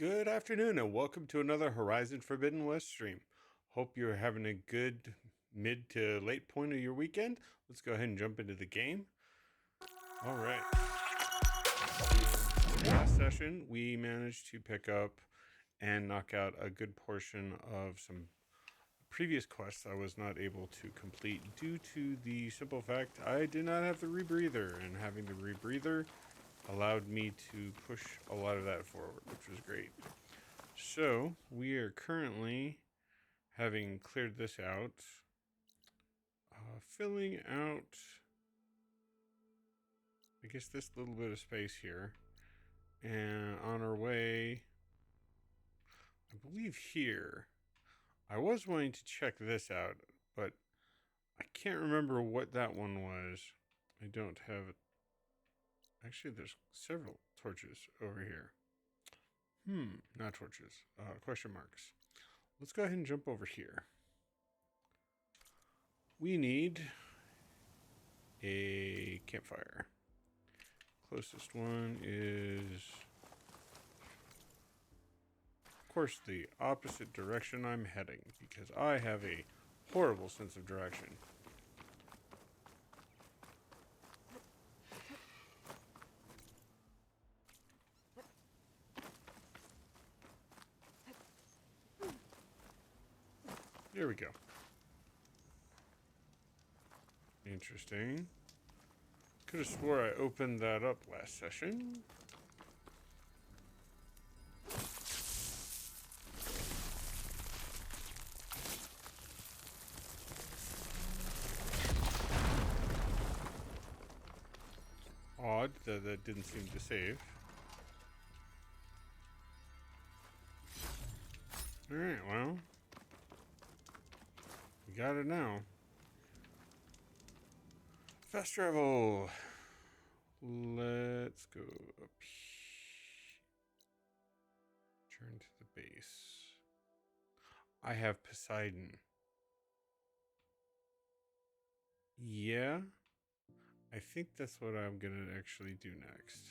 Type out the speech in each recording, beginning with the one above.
Good afternoon and welcome to another Horizon Forbidden West stream. Hope you're having a good mid to late point of your weekend. Let's go ahead and jump into the game. All right. Last session, we managed to pick up and knock out a good portion of some previous quests I was not able to complete due to the simple fact I did not have the rebreather, and having the rebreather allowed me to push a lot of that forward, which was great. So we are currently, having cleared this out, filling out, I guess, this little bit of space here, and on our way, I believe here. I was wanting to check this out, but I can't remember what that one was. I don't have it. Actually, there's several torches over here. Not torches. Question marks. Let's go ahead and jump over here. We need a campfire. Closest one is, of course, the opposite direction I'm heading, because I have a horrible sense of direction. There we go. Interesting. Could have swore I opened that up last session. Odd that that didn't seem to save. Alright, well. We got it now. Fast travel. Let's go up here. Turn to the base. I have Poseidon. Yeah. I think that's what I'm gonna actually do next.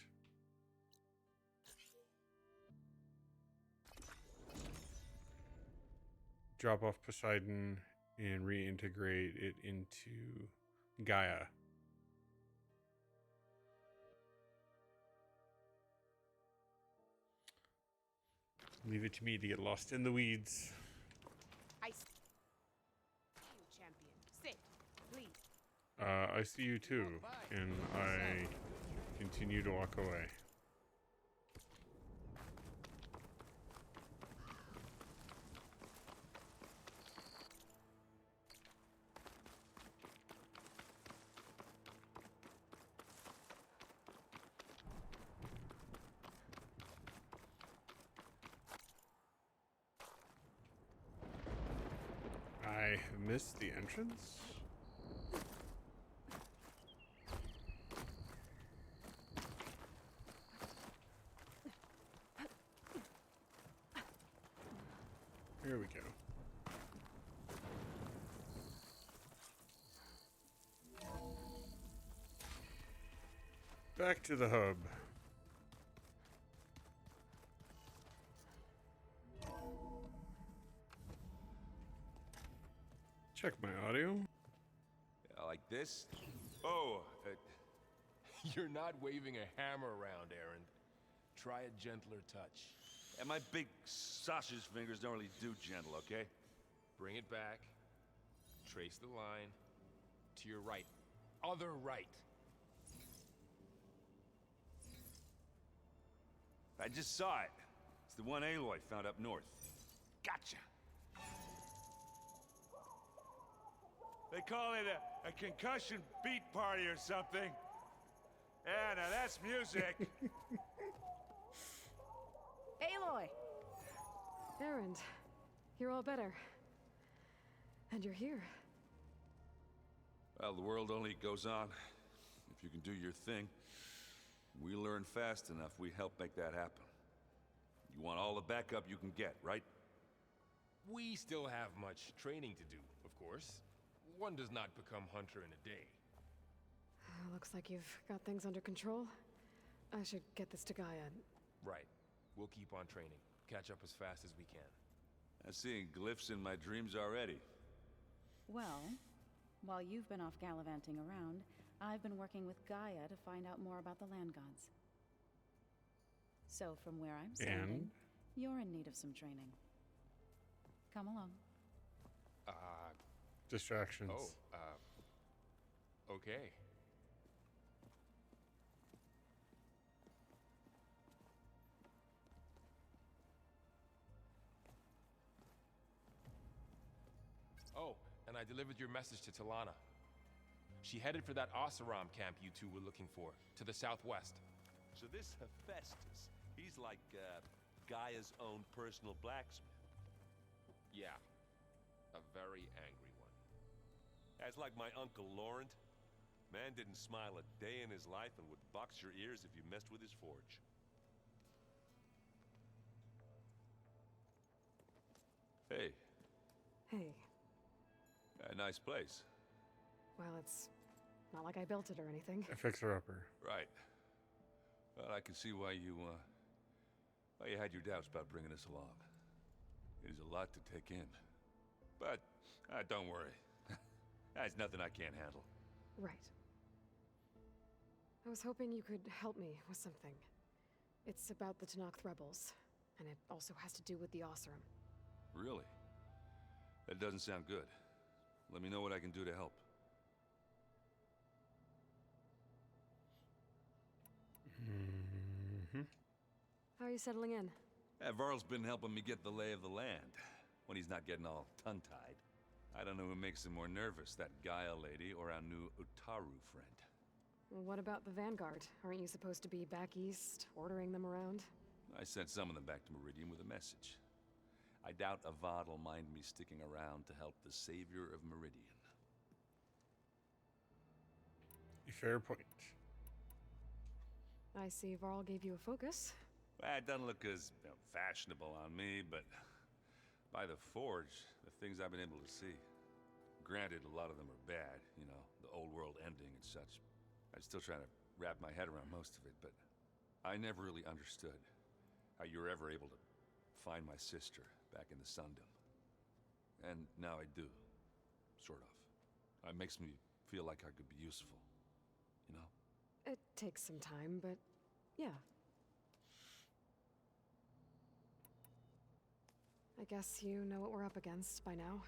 Drop off Poseidon and reintegrate it into Gaia. Leave it to me to get lost in the weeds. I see you, champion. Sit, please. I see you too, and I continue to walk away. I missed the entrance? Here we go. Back to the hub. Check my audio. Like this? Oh, you're not waving a hammer around, Aaron. Try a gentler touch. And my big sausage fingers don't really do gentle, okay? Bring it back. Trace the line. To your right. Other right. I just saw it. It's the one Aloy found up north. Gotcha. They call it a concussion beat party or something. Yeah, now that's music. Aloy! Erend, you're all better. And you're here. Well, the world only goes on. If you can do your thing. We learn fast enough, we help make that happen. You want all the backup you can get, right? We still have much training to do, of course. One does not become hunter in a day. Looks like you've got things under control. I should get this to Gaia. Right. We'll keep on training, catch up as fast as we can. I'm seeing glyphs in my dreams already. Well, while you've been off gallivanting around, I've been working with Gaia to find out more about the land gods. So from where I'm standing, you're in need of some training. Come along. Distractions. Okay. Oh, and I delivered your message to Talana. She headed for that Oseram camp you two were looking for, to the southwest. So this Hephaestus, he's like, Gaia's own personal blacksmith. Yeah, a very angry one. That's like my Uncle Laurent. Man didn't smile a day in his life and would box your ears if you messed with his forge. Hey, Hey, a nice place. well, it's not like I built it or anything. A fixer-upper. Right. Well, I can see why you had your doubts about bringing us along. It is a lot to take in. But, don't worry. That's nothing I can't handle. Right. I was hoping you could help me with something. It's about the Tenakth rebels, and it also has to do with the Oseram. Really? That doesn't sound good. Let me know what I can do to help. How are you settling in? Varl's been helping me get the lay of the land, when he's not getting all tongue-tied. I don't know who makes him more nervous, that Gaia lady or our new Utaru friend. What about the Vanguard? Aren't you supposed to be back east, ordering them around? I sent some of them back to Meridian with a message. I doubt Avad will mind me sticking around to help the savior of Meridian. A fair point. I see Varl gave you a focus. Well, it doesn't look as fashionable on me, but by the Forge, the things I've been able to see. Granted, a lot of them are bad, you know, the old world ending and such. I'm still trying to wrap my head around most of it, but I never really understood how you were ever able to find my sister back in the Sundom. And now I do, sort of. It makes me feel like I could be useful, you know? It takes some time, but yeah. I guess you know what we're up against by now.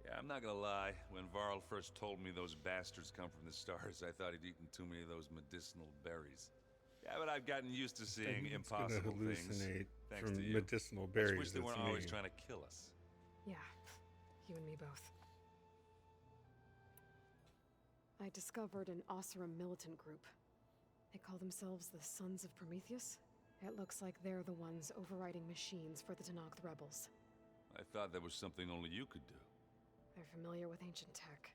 Yeah, I'm not gonna lie. When Varl first told me those bastards come from the stars, I thought he'd eaten too many of those medicinal berries. Yeah, but I've gotten used to seeing It's gonna impossible things. hallucinate Thanks from to you. medicinal I berries. just wish they that's weren't always me. trying to kill us. Yeah, you and me both. I discovered an Oseram militant group. They call themselves the Sons of Prometheus. It looks like they're the ones overriding machines for the Tenakth rebels. I thought that was something only you could do. They're familiar with ancient tech,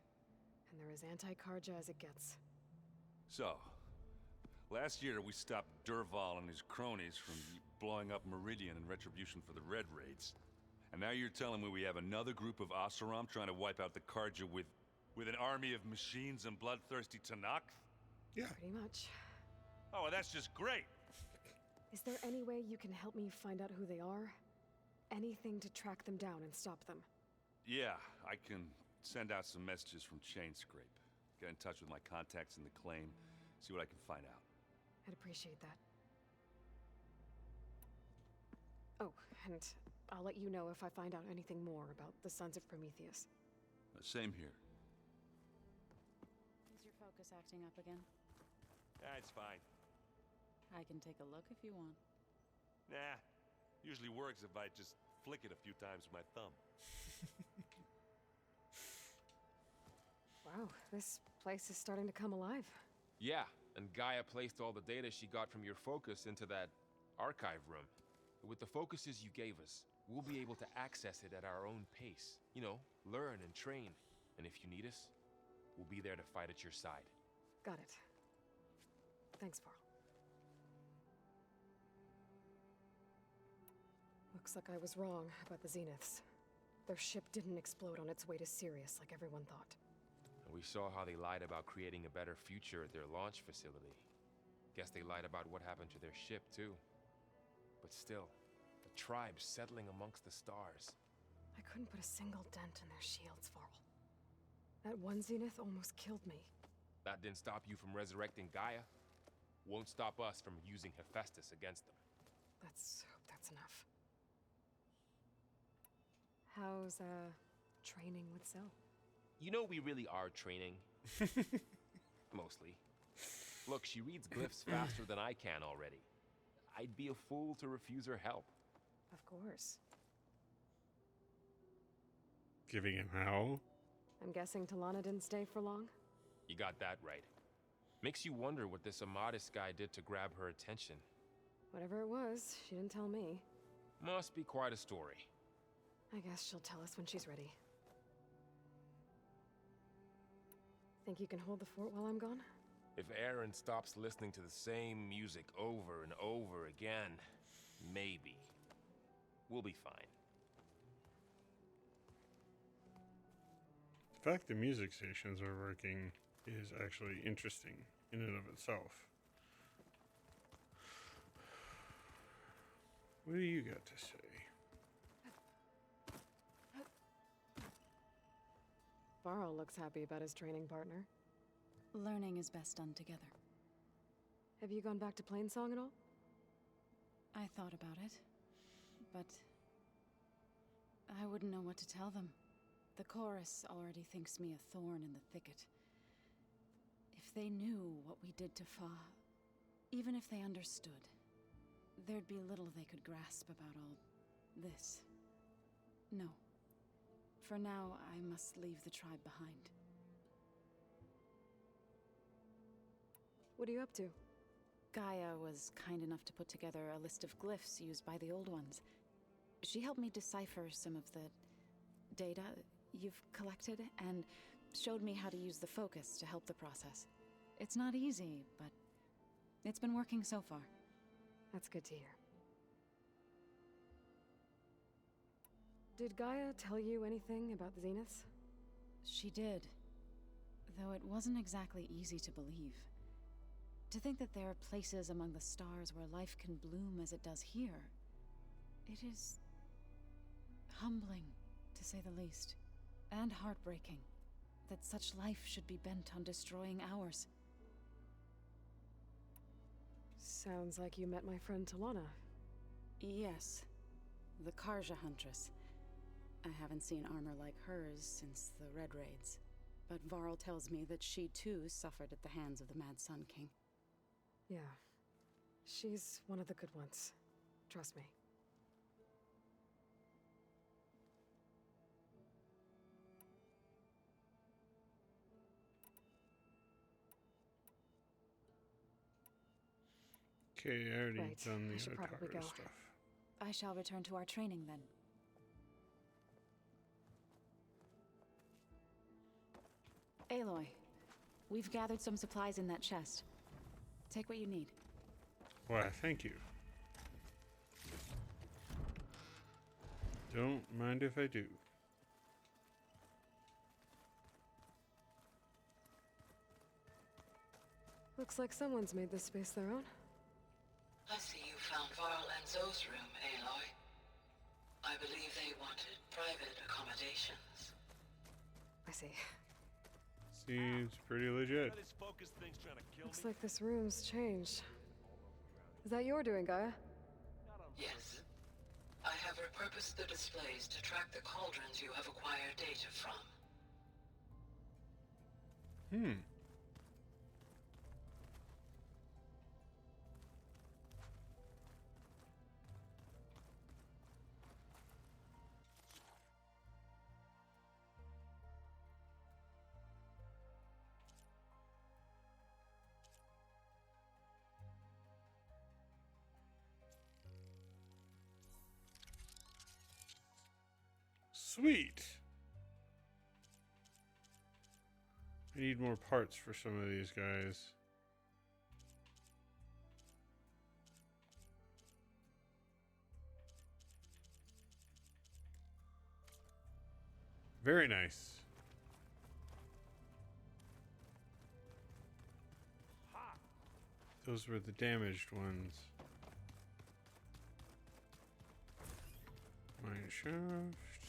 and they're as anti-Karja as it gets. So, last year we stopped Durval and his cronies from blowing up Meridian in retribution for the Red Raids. And now you're telling me we have another group of Oseram trying to wipe out the Karja with an army of machines and bloodthirsty Tenakth? Yeah. Pretty much. Oh, well, that's just great! Is there any way you can help me find out who they are? Anything to track them down and stop them? Yeah, I can send out some messages from Chainscrape. Get in touch with my contacts in the claim, see what I can find out. I'd appreciate that. Oh, and I'll let you know if I find out anything more about the Sons of Prometheus. Same here. Is your focus acting up again? That's fine. I can take a look if you want. Nah, usually works if I just flick it a few times with my thumb. Wow, this place is starting to come alive. Yeah, and Gaia placed all the data she got from your focus into that archive room. With the focuses you gave us, we'll be able to access it at our own pace. You know, learn and train. And if you need us, we'll be there to fight at your side. Got it. Thanks, Varl. Looks like I was wrong about the Zeniths. Their ship didn't explode on its way to Sirius like everyone thought. And we saw how they lied about creating a better future at their launch facility. Guess they lied about what happened to their ship, too. But still, the tribes settling amongst the stars. I couldn't put a single dent in their shields, Varl. That one Zenith almost killed me. That didn't stop you from resurrecting Gaia. Won't stop us from using Hephaestus against them. Let's hope that's enough. How's, training with Zell? You know we really are training. Mostly. Look, she reads glyphs faster than I can already. I'd be a fool to refuse her help. Of course. Giving him how? I'm guessing Talana didn't stay for long? You got that right. Makes you wonder what this Amadis guy did to grab her attention. Whatever it was, she didn't tell me. Must be quite a story. I guess she'll tell us when she's ready. Think you can hold the fort while I'm gone? If Aaron stops listening to the same music over and over again, maybe. We'll be fine. The fact the music stations are working is actually interesting in and of itself. What do you got to say? Varl looks happy about his training partner. Learning is best done together. Have you gone back to Plainsong at all? I thought about it, but I wouldn't know what to tell them. The chorus already thinks me a thorn in the thicket. If they knew what we did to Fa, even if they understood, there'd be little they could grasp about all this. No. For now, I must leave the tribe behind. What are you up to? Gaia was kind enough to put together a list of glyphs used by the Old Ones. She helped me decipher some of the data you've collected, and showed me how to use the focus to help the process. It's not easy, but it's been working so far. That's good to hear. Did Gaia tell you anything about the Zeniths? She did. Though it wasn't exactly easy to believe. To think that there are places among the stars where life can bloom as it does here. It is humbling, to say the least. And heartbreaking. That such life should be bent on destroying ours. Sounds like you met my friend Talana. Yes. The Karja Huntress. I haven't seen armor like hers since the Red Raids. But Varl tells me that she too suffered at the hands of the Mad Sun King. Yeah. She's one of the good ones. Trust me. Okay, I already Right, done I the should probably Otara go. stuff. I shall return to our training then. Aloy, we've gathered some supplies in that chest. Take what you need. Why, thank you. Don't mind if I do. Looks like someone's made this space their own. I see you found Varl and Zoe's room, Aloy. I believe they wanted private accommodations. I see. Seems pretty legit. Now this focus thing's trying to kill Looks me. like this room's changed. Is that your doing, Gaia? Not on Yes. purpose. I have repurposed the displays to track the cauldrons you have acquired data from. Hmm. Sweet. I need more parts for some of these guys. Very nice. Those were the damaged ones. Mine shaft.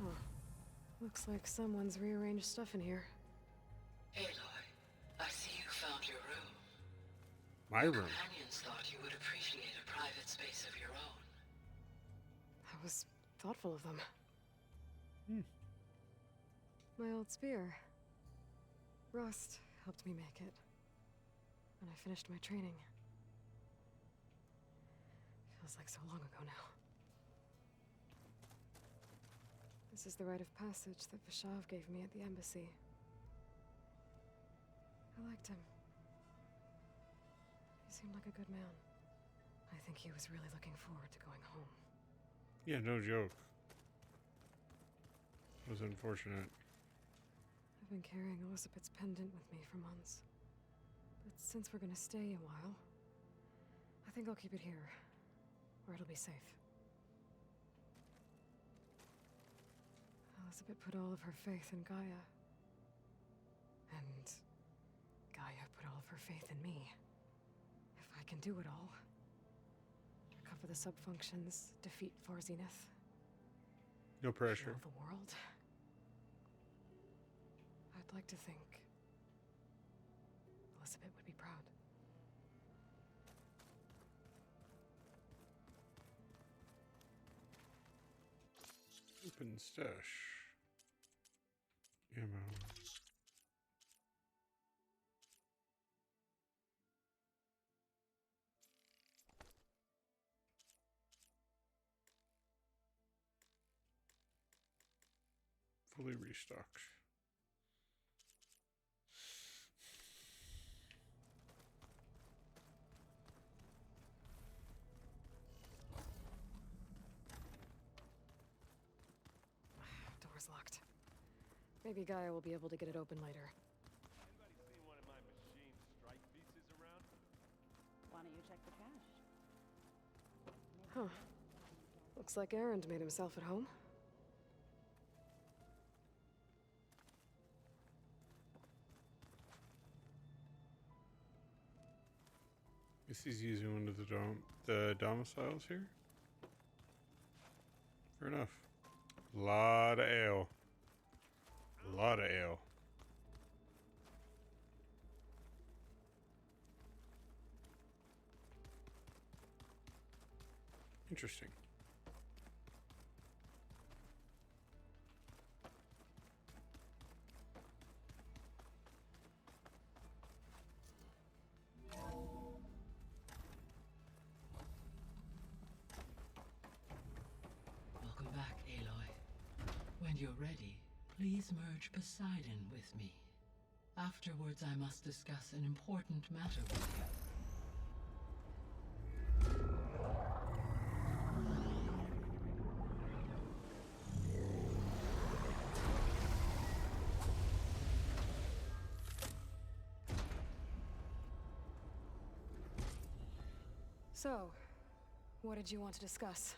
Huh. Looks like someone's rearranged stuff in here. Aloy, I see you found your room. My room. Companions thought you would appreciate a private space of your own. That was thoughtful of them. Hmm. My old spear. Rust helped me make it. When I finished my training. Feels like so long ago now. This is the rite of passage that Vashav gave me at the embassy. I liked him. He seemed like a good man. I think he was really looking forward to going home. Yeah, no joke. It was unfortunate. I've been carrying Elizabeth's pendant with me for months. But since we're gonna stay a while, I think I'll keep it here, where it'll be safe. Elizabeth put all of her faith in Gaia. And Gaia put all of her faith in me. If I can do it all, recover the sub-functions, defeat For Zenith, No pressure. heal the world, I'd like to think Elizabeth would be proud. Open stash. Ammo. Fully restocked. Door's locked. Maybe Gaia will be able to get it open later. Anybody seen one of my machine strike pieces around? Why don't you check the cache? Huh. Looks like Erend made himself at home. Guess he's using one of the domiciles here. Fair enough. Lot of ale. Lot of ale. Interesting. Welcome back, Aloy. When you're ready, please merge Poseidon with me. Afterwards, I must discuss an important matter with you. So, what did you want to discuss?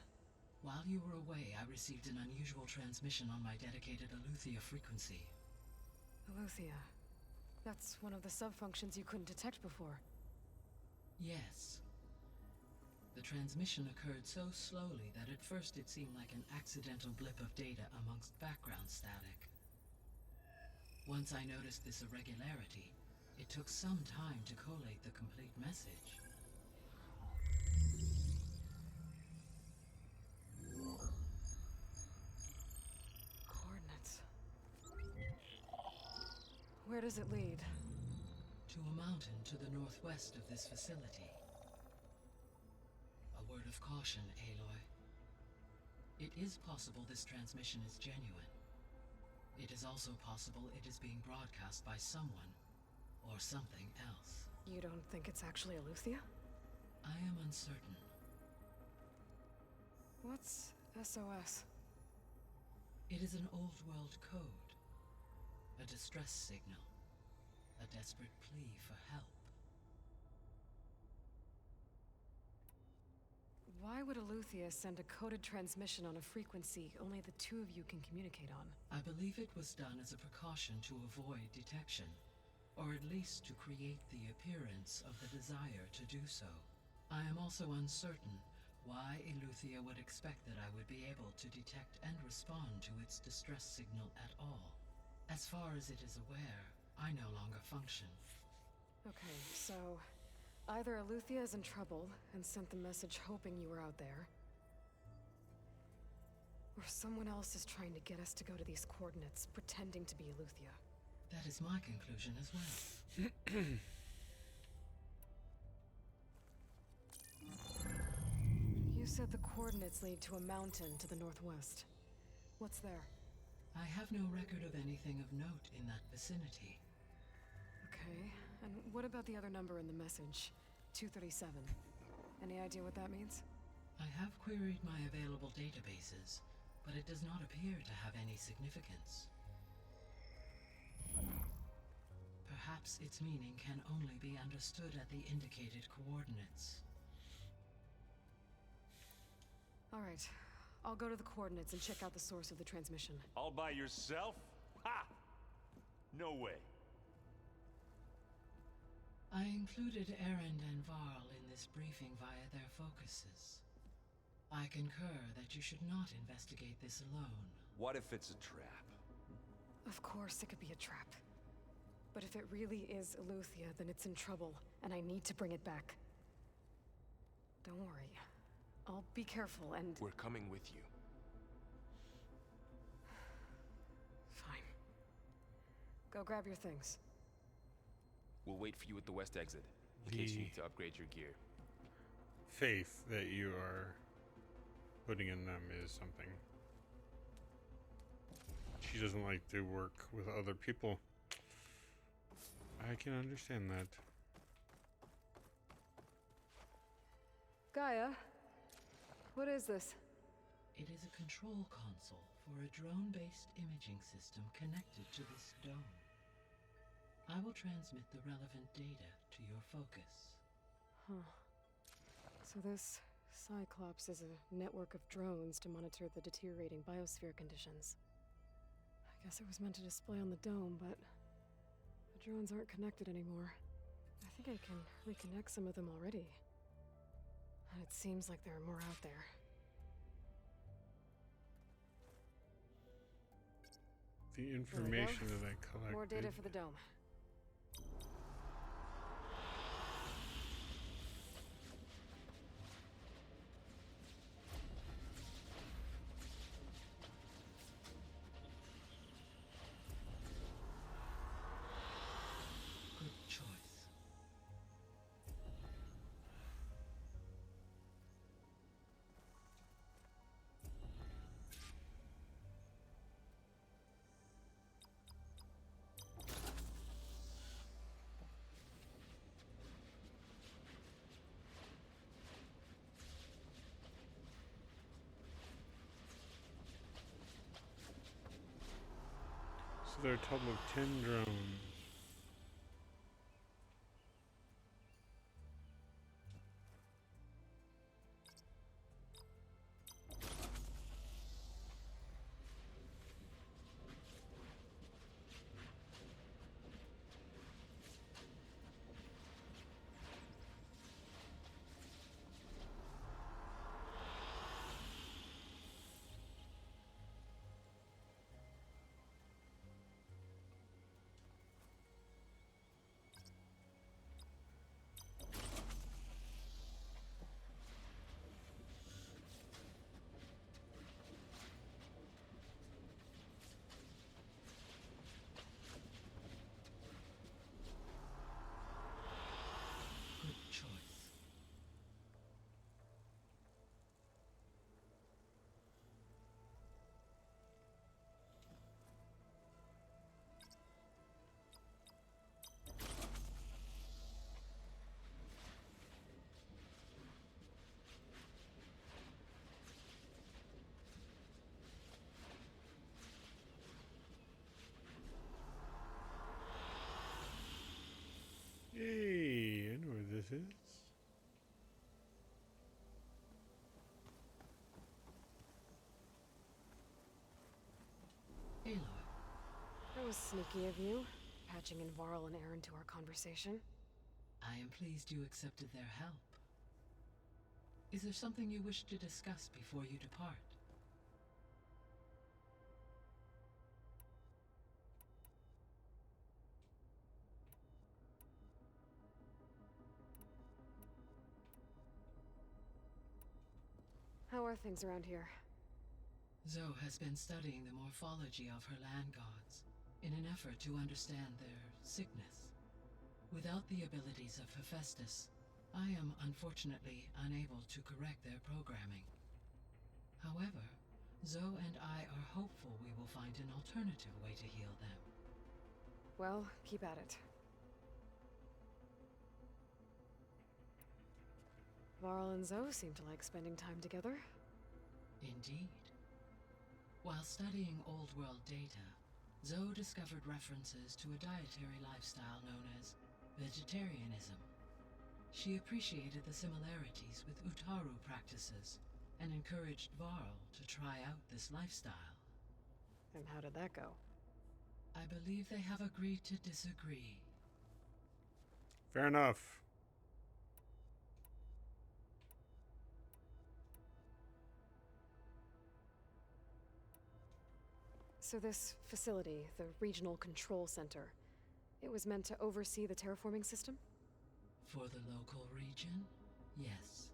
While you were away, I received an unusual transmission on my dedicated Eleuthia frequency. Eleuthia. That's one of the sub-functions you couldn't detect before. Yes. The transmission occurred so slowly that at first it seemed like an accidental blip of data amongst background static. Once I noticed this irregularity, it took some time to collate the complete message. Coordinates. Where does it lead? To a mountain to the northwest of this facility. A word of caution, Aloy. It is possible this transmission is genuine. It is also possible it is being broadcast by someone or something else. You don't think it's actually Eleuthia? I am uncertain. What's SOS? It is an old world code. A distress signal. A desperate plea for help. Why would Eleuthia send a coded transmission on a frequency only the two of you can communicate on? I believe it was done as a precaution to avoid detection, or at least to create the appearance of the desire to do so. I am also uncertain why Eleuthia would expect that I would be able to detect and respond to its distress signal at all. As far as it is aware, I no longer function. Okay, so either Eleuthia is in trouble and sent the message hoping you were out there, or someone else is trying to get us to go to these coordinates, pretending to be Eleuthia. That is my conclusion as well. You said the coordinates lead to a mountain to the northwest. What's there? I have no record of anything of note in that vicinity. Okay, and what about the other number in the message? 237. Any idea what that means? I have queried my available databases, but it does not appear to have any significance. Perhaps its meaning can only be understood at the indicated coordinates. All right, I'll go to the coordinates and check out the source of the transmission. All by yourself? Ha! No way. I included Erend and Varl in this briefing via their focuses. I concur that you should not investigate this alone. What if it's a trap? Of course it could be a trap. But if it really is Eleuthia, then it's in trouble, and I need to bring it back. Don't worry. I'll be careful and... We're coming with you. Fine. Go grab your things. We'll wait for you at the west exit, in case you need to upgrade your gear. Faith that you are putting in them is something. She doesn't like to work with other people. I can understand that. Gaia, what is this? It is a control console for a drone-based imaging system connected to this dome. I will transmit the relevant data to your focus. Huh. So this Cyclops is a network of drones to monitor the deteriorating biosphere conditions. I guess it was meant to display on the dome, but the drones aren't connected anymore. I think I can reconnect some of them already. And it seems like there are more out there. The information that I collected. More data for the dome. Good choice. So there are a total of 10 drones. Good choice. Yay, I know where this is. was sneaky of you, patching in Varl and Aaron to our conversation. I am pleased you accepted their help. Is there something you wish to discuss before you depart? How are things around here? Zoe has been studying the morphology of her land gods in an effort to understand their sickness. Without the abilities of Hephaestus, I am unfortunately unable to correct their programming. However, Zoe and I are hopeful we will find an alternative way to heal them. Well, keep at it. Varl and Zoe seem to like spending time together. Indeed. While studying Old World data, Zoe discovered references to a dietary lifestyle known as vegetarianism. She appreciated the similarities with Utaru practices and encouraged Varl to try out this lifestyle. And how did that go? I believe they have agreed to disagree. Fair enough. So this facility, the Regional Control Center, it was meant to oversee the terraforming system? For the local region, yes.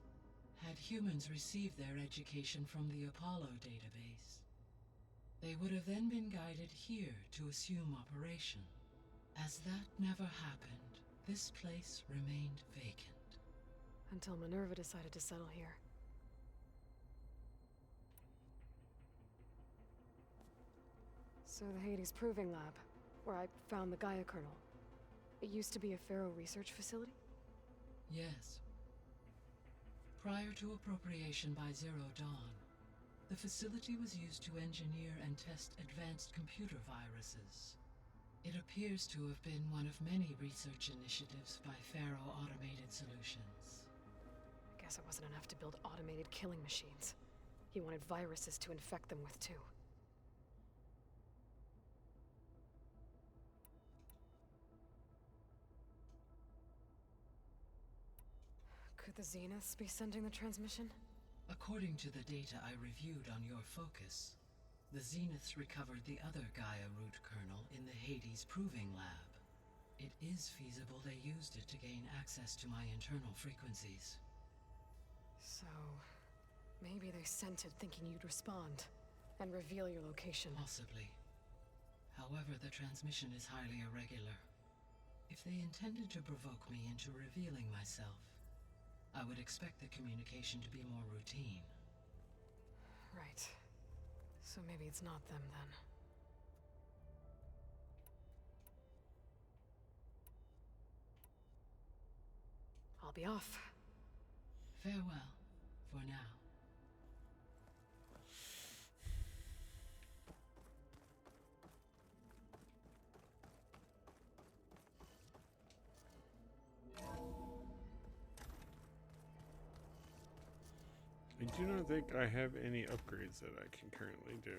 Had humans received their education from the Apollo database, they would have then been guided here to assume operation. As that never happened, this place remained vacant. Until Minerva decided to settle here. So the Hades Proving Lab, where I found the Gaia kernel, it used to be a Pharaoh research facility? Yes. Prior to appropriation by Zero Dawn, the facility was used to engineer and test advanced computer viruses. It appears to have been one of many research initiatives by Pharaoh Automated Solutions. I guess it wasn't enough to build automated killing machines. He wanted viruses to infect them with too. Could the Zeniths be sending the transmission? According to the data I reviewed on your focus, the Zeniths recovered the other Gaia root kernel in the Hades Proving Lab. It is feasible they used it to gain access to my internal frequencies. So, maybe they sent it thinking you'd respond and reveal your location. Possibly. However, the transmission is highly irregular. If they intended to provoke me into revealing myself, I would expect the communication to be more routine. Right. So maybe it's not them then. I'll be off. Farewell, for now. I do not think I have any upgrades that I can currently do.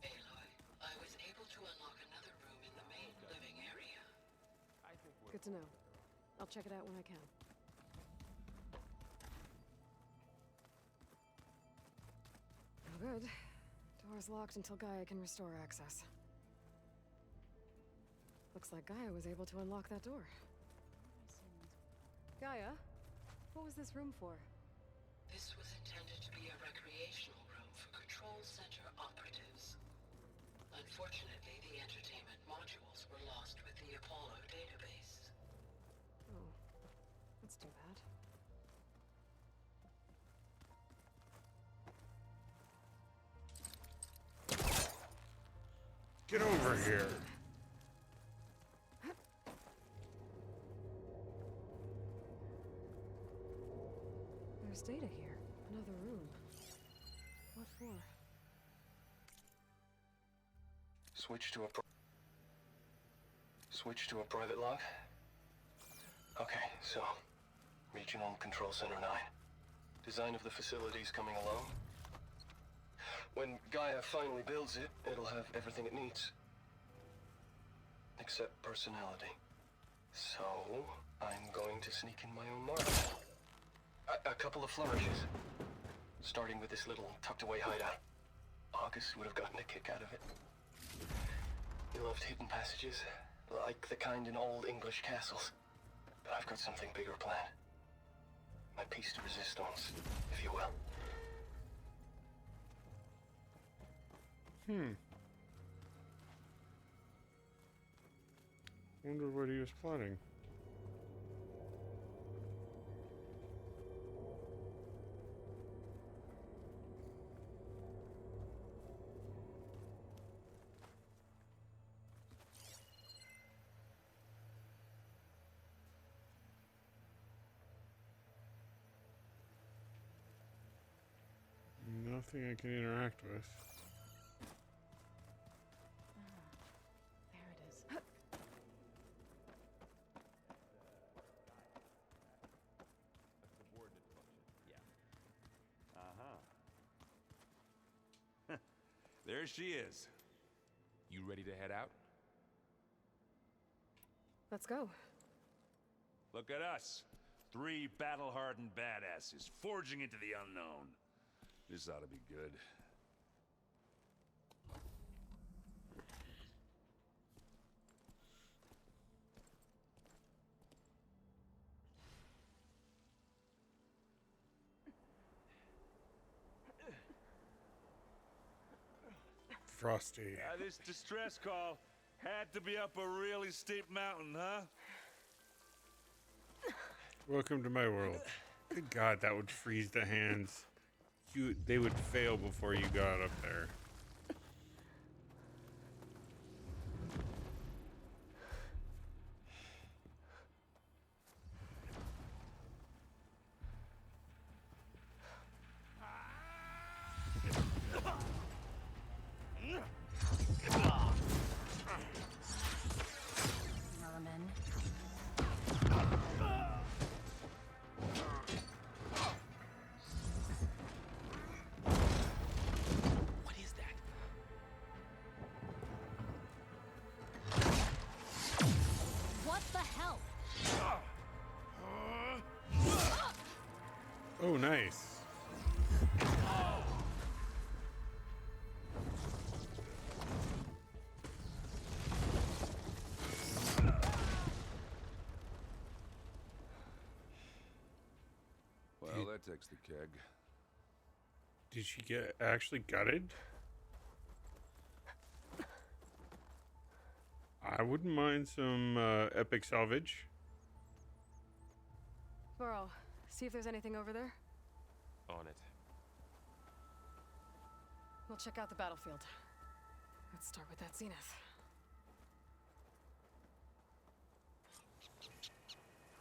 Aloy, I was able to unlock another room in the main living area. I think we're... Good to know. I'll check it out when I can. Oh, good. Door's locked until Gaia can restore access. Looks like Gaia was able to unlock that door. Gaia? What was this room for? This was intended to be a recreational room for Control Center operatives. Unfortunately, the entertainment modules were lost with the Apollo database. Oh, that's too bad. Get over here. There's data here. Another room. What for? Switch to a private log? Okay, so... Regional Control Center 9. Design of the facility's coming along. When Gaia finally builds it, it'll have everything it needs. except personality. So, I'm going to sneak in my own mark. A couple of flourishes. Starting with this little tucked-away hideout. August would have gotten a kick out of it. He loved hidden passages, like the kind in old English castles. But I've got something bigger planned. My piece de resistance, if you will. Wonder what he was plotting. Nothing I can interact with. There it is. A subordinate function. Yeah. Uh-huh. There she is. You ready to head out? Let's go. Look at us. 3 battle-hardened badasses forging into the unknown. This ought to be good. Frosty. This distress call had to be up a really steep mountain, huh? Welcome to my world. Good God, that would freeze the hands. They would fail before you got up there. Merman. What is that? What the hell? Oh, nice. Well, that takes the keg. Did she get actually gutted? I wouldn't mind some epic salvage. Burrow, see if there's anything over there. On it. We'll check out the battlefield. Let's start with that zenith.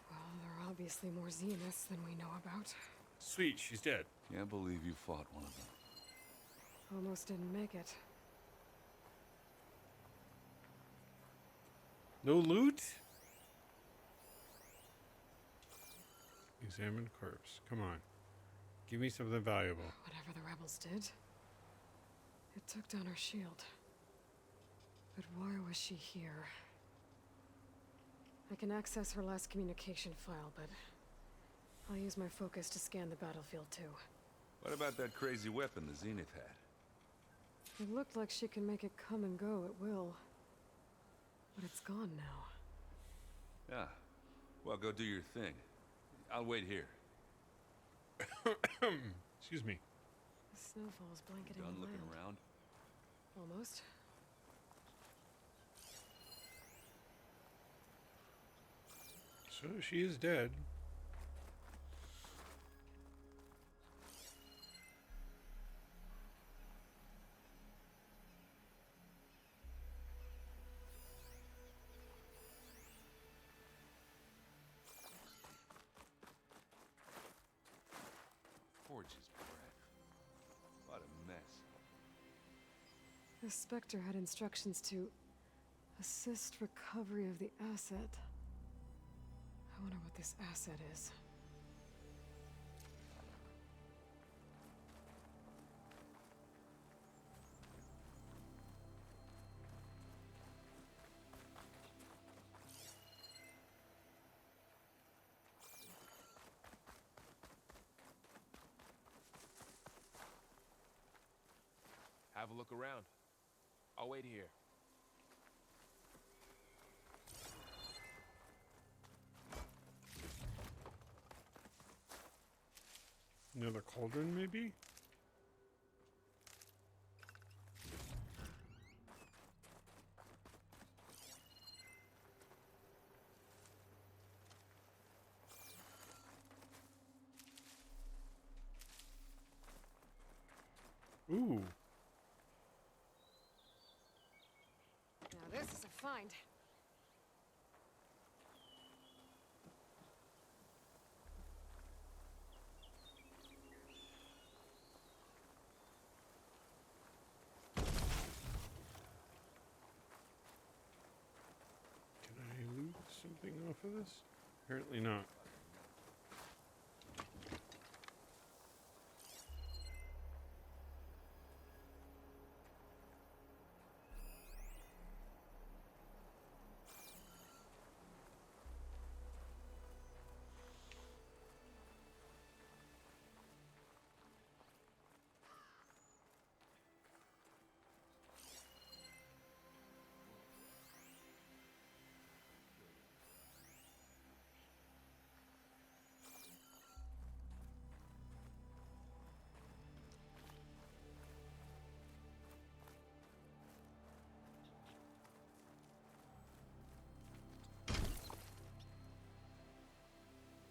Well, there are obviously more zeniths than we know about. Sweet, she's dead. Can't believe you fought one of them. Almost didn't make it. No loot? Examine corpse. Come on. Give me something valuable. Whatever the rebels did, it took down her shield. But why was she here? I can access her last communication file, but I'll use my focus to scan the battlefield too. What about that crazy weapon the Zenith had? It looked like she can make it come and go at will. But it's gone now. Yeah. Well, go do your thing. I'll wait here. Excuse me. The snowfall's blanketing Done the looking land. around? Almost. So she is dead. Forge's bread. What a mess. The Spectre had instructions to assist recovery of the asset. I wonder what this asset is. have a look around. I'll wait here. Another cauldron, maybe? Ooh. Now this is a find. Can I loot something off of this? Apparently not.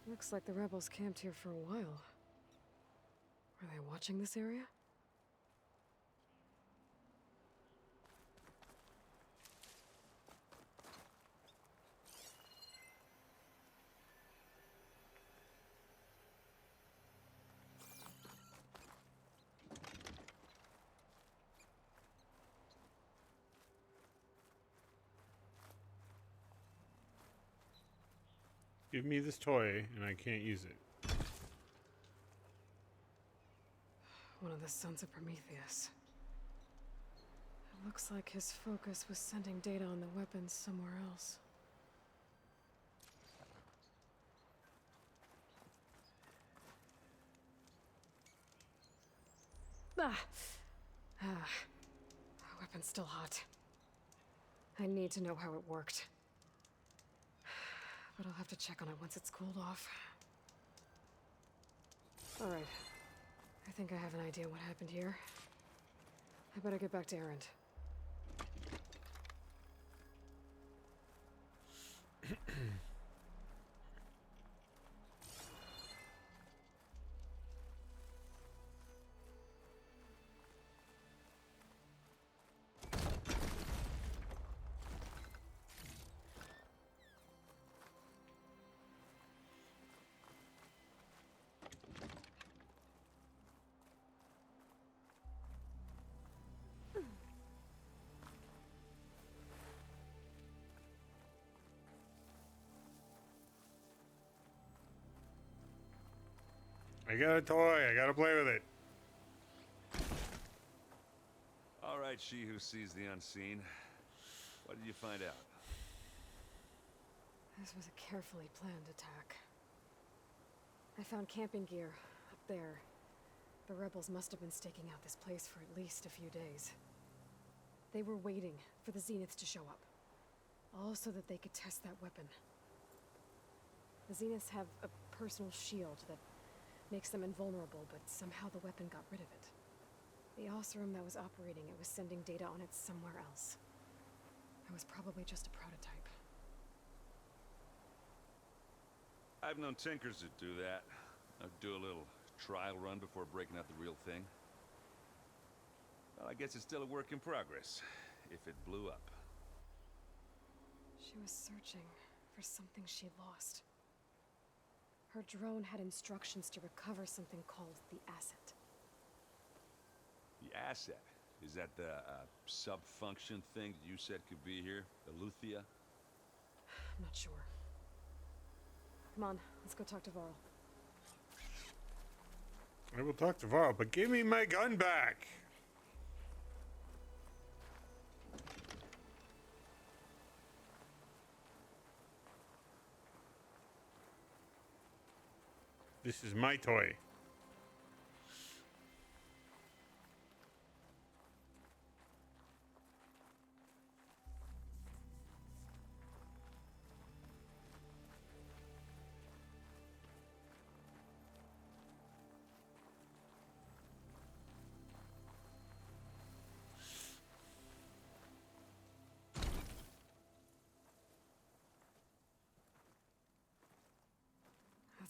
Looks like the rebels camped here for a while. Are they watching this area? Give me this toy, and I can't use it. One of the sons of Prometheus. It looks like his focus was sending data on the weapons somewhere else. The weapon's still hot. I need to know how it worked. But I'll have to check on it once it's cooled off. Alright. I think I have an idea what happened here. I better get back to Erend. I got a toy. I gotta play with it. All right, she who sees the unseen. What did you find out? This was a carefully planned attack. I found camping gear up there. The rebels must have been staking out this place for at least a few days. They were waiting for the Zeniths to show up. All so that they could test that weapon. The Zeniths have a personal shield that makes them invulnerable, but somehow the weapon got rid of it. The Oseram that was operating it was sending data on it somewhere else. It was probably just a prototype. I've known tinkers that do that. I'd do a little trial run before breaking out the real thing. Well, I guess it's still a work in progress, if it blew up. She was searching for something she lost. Her drone had instructions to recover something called the Asset. The asset? Is that the sub-function thing that you said could be here? The Luthia? I'm not sure. Come on, let's go talk to Varl. I will talk to Varl, but give me my gun back. This is my toy.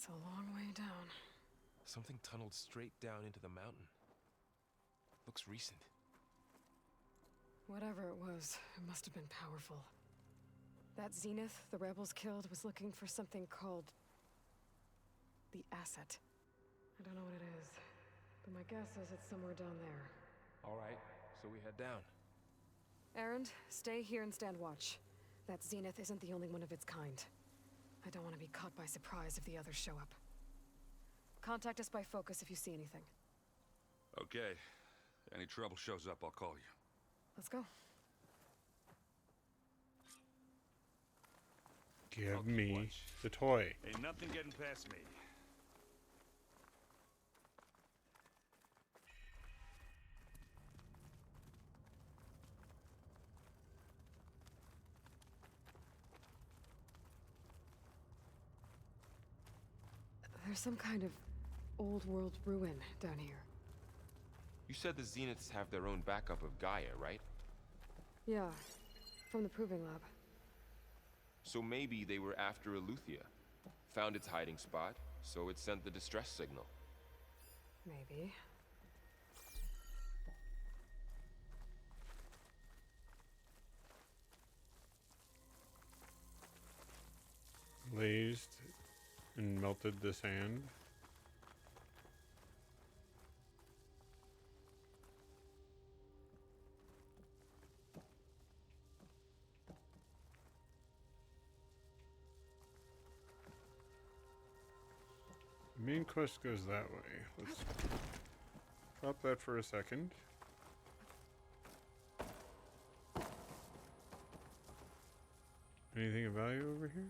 That's a long way down. Something tunneled straight down into the mountain. Looks recent. Whatever it was, it must have been powerful. That Zenith the rebels killed was looking for something called the Asset. I don't know what it is, but my guess is it's somewhere down there. All right, so we head down. Erend, stay here and stand watch. That Zenith isn't the only one of its kind. I don't want to be caught by surprise if the others show up. Contact us by focus if you see anything. Okay. Any trouble shows up, I'll call you. Let's go. Give me the toy. Ain't nothing getting past me. There's some kind of old world ruin down here. You said the Zeniths have their own backup of Gaia, right? Yeah, from the Proving Lab. So maybe they were after Eleuthia. Found its hiding spot, so it sent the distress signal. Maybe. Glazed and melted the sand. The main quest goes that way. Let's drop that for a second. Anything of value over here?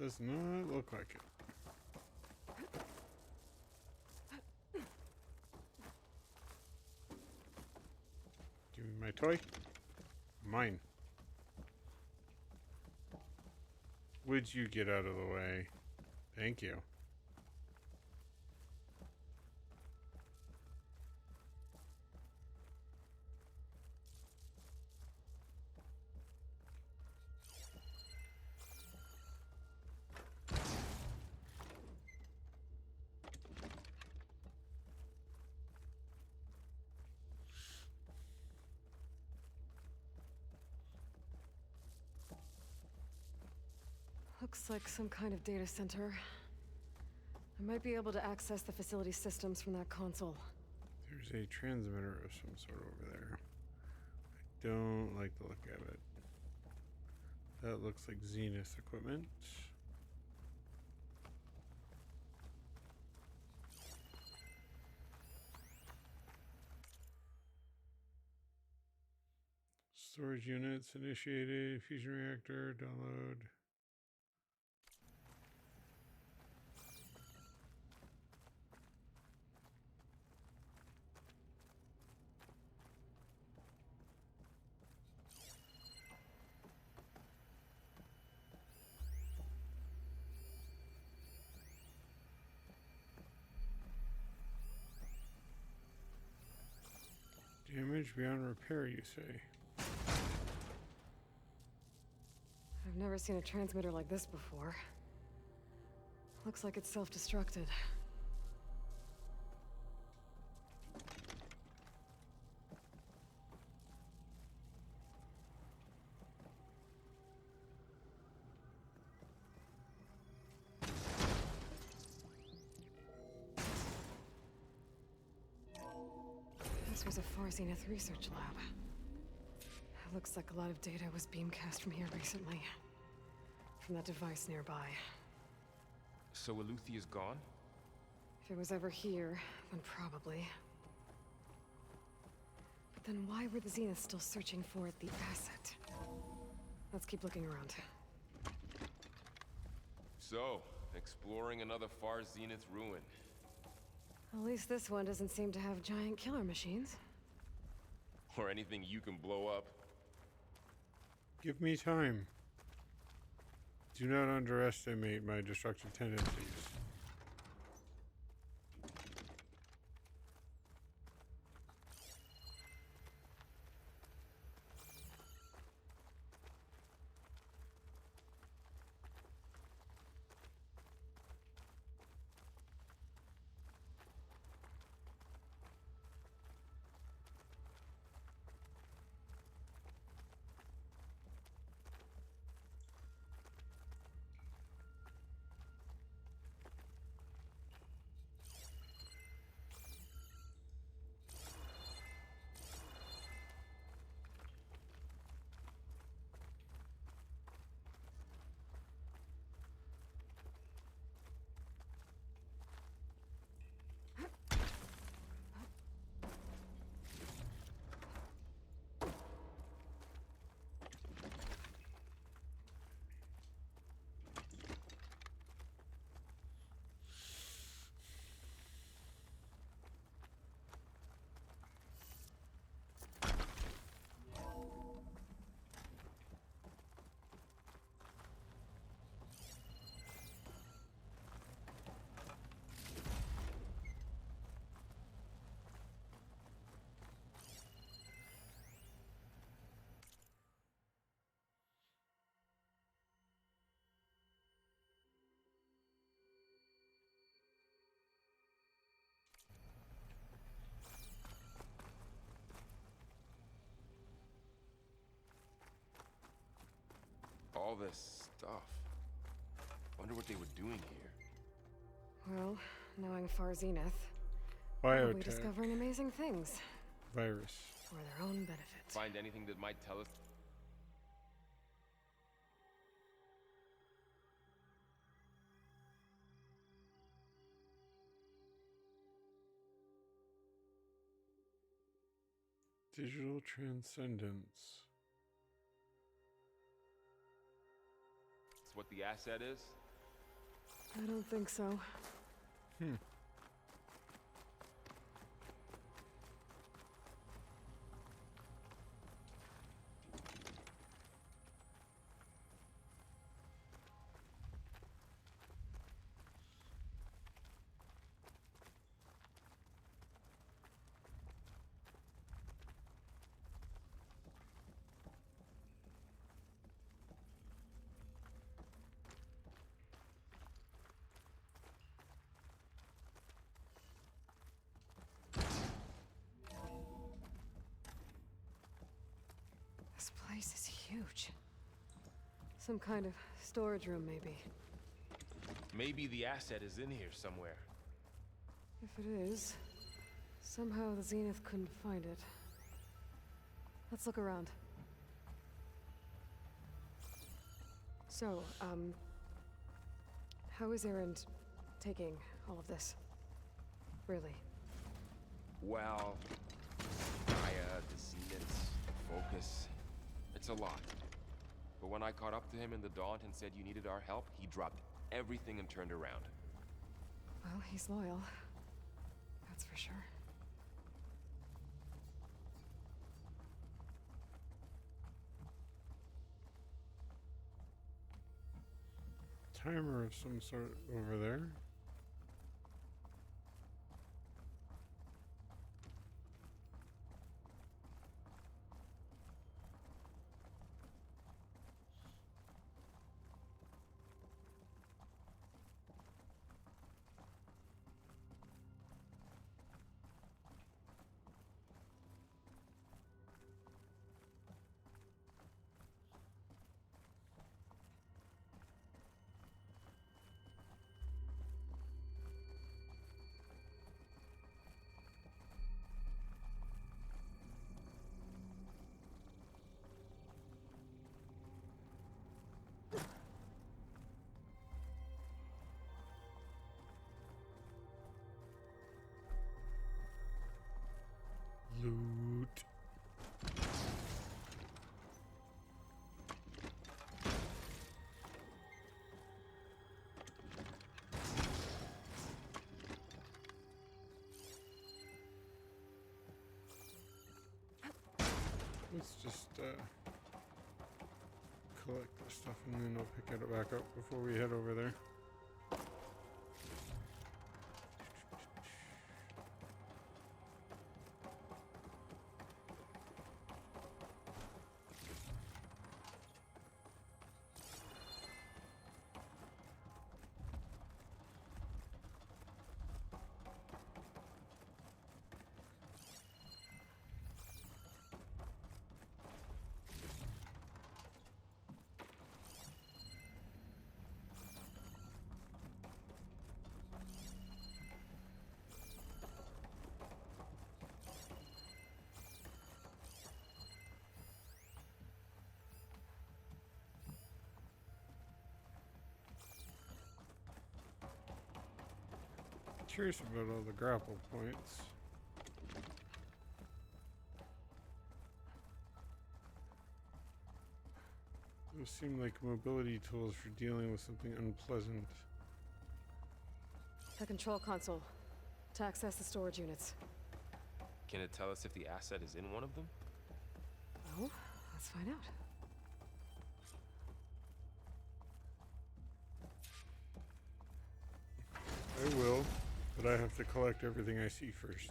Does not look like it. Give me my toy. Mine. Would you get out of the way? Thank you. Looks like some kind of data center. I might be able to access the facility systems from that console. There's a transmitter of some sort over there. I don't like the look of it. That looks like Zenith equipment. Storage units initiated. Fusion reactor download. Damage beyond repair, you say? I've never seen a transmitter like this before. Looks like it's self-destructed. This was a Far Zenith research lab. It looks like a lot of data was beamcast from here recently. From that device nearby. So Eleuthia's gone? If it was ever here, then probably. But then why were the Zeniths still searching for the asset? Let's keep looking around. So, exploring another Far Zenith ruin. At least this one doesn't seem to have giant killer machines. Or anything you can blow up. Give me time. Do not underestimate my destructive tendencies. All this stuff. Wonder what they were doing here. Well, knowing Far Zenith, Biotech. we're discovering amazing things Virus. for their own benefit. Find anything that might tell us. Digital transcendence. It's what the asset is? I don't think so. This place is huge. Some kind of storage room, maybe. Maybe the asset is in here somewhere. If it is, somehow the Zenith couldn't find it. Let's look around. So, how is Erend taking all of this? Really? Well, Gaia, the Zeniths, Focus. It's a lot. But when I caught up to him in the Daunt and said you needed our help, he dropped everything and turned around. Well, he's loyal. That's for sure. Timer of some sort over there. Loot. Let's just collect this stuff and then I'll pick it back up before we head over there. Curious about all the grapple points. Those seem like mobility tools for dealing with something unpleasant. The control console. To access the storage units. Can it tell us if the asset is in one of them? Well, let's find out. I will, but I have to collect everything I see first.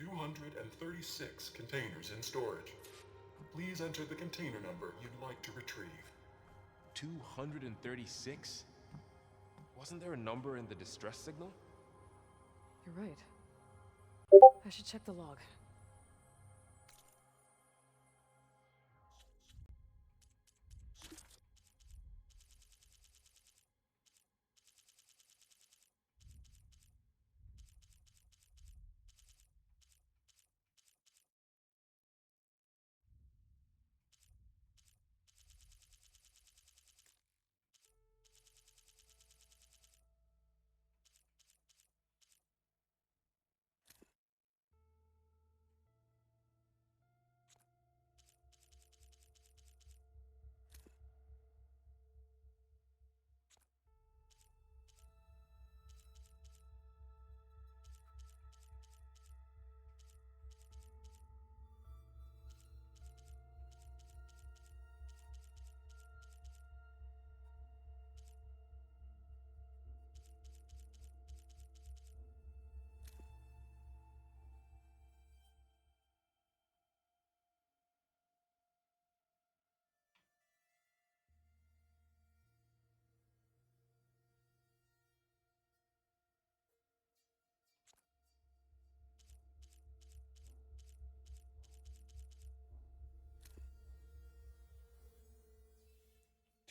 $236 containers in storage. Please enter the container number you'd like to retrieve. 236? Wasn't there a number in the distress signal? You're right. I should check the log.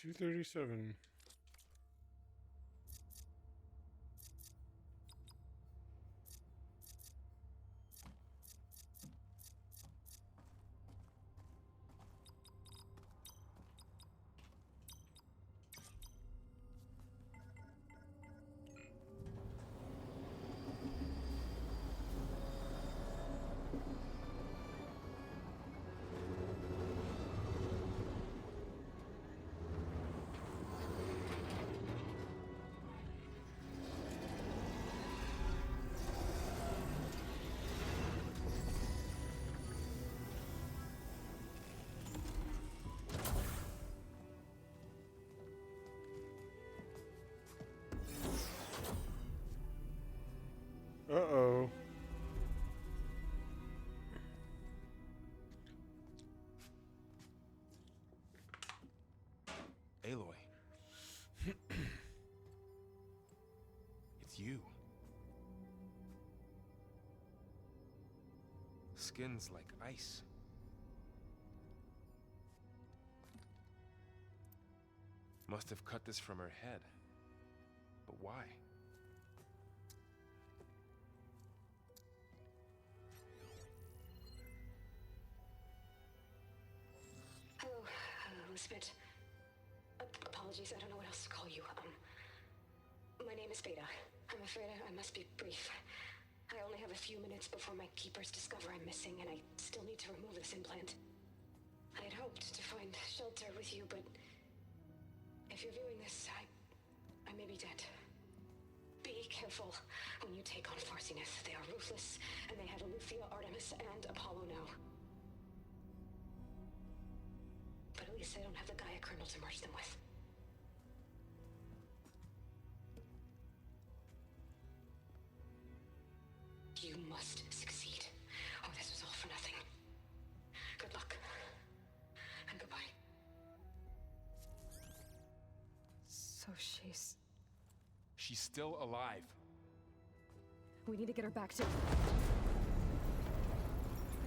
$237. Skin's like ice. Must have cut this from her head. But why? Hello, Elizabeth. Apologies, I don't know what else to call you. My name is Beta. I'm afraid I must be brief. I only have a few minutes before my keepers discover I'm missing, and I still need to remove this implant. I had hoped to find shelter with you, but if you're viewing this, I may be dead. Be careful when you take on Farsineth. They are ruthless, and they have Eleuthia, Artemis, and Apollo now. But at least they don't have the Gaia kernel to merge them with. You must succeed, or this was all for nothing. Good luck. And goodbye. So she's... She's still alive. We need to get her back to...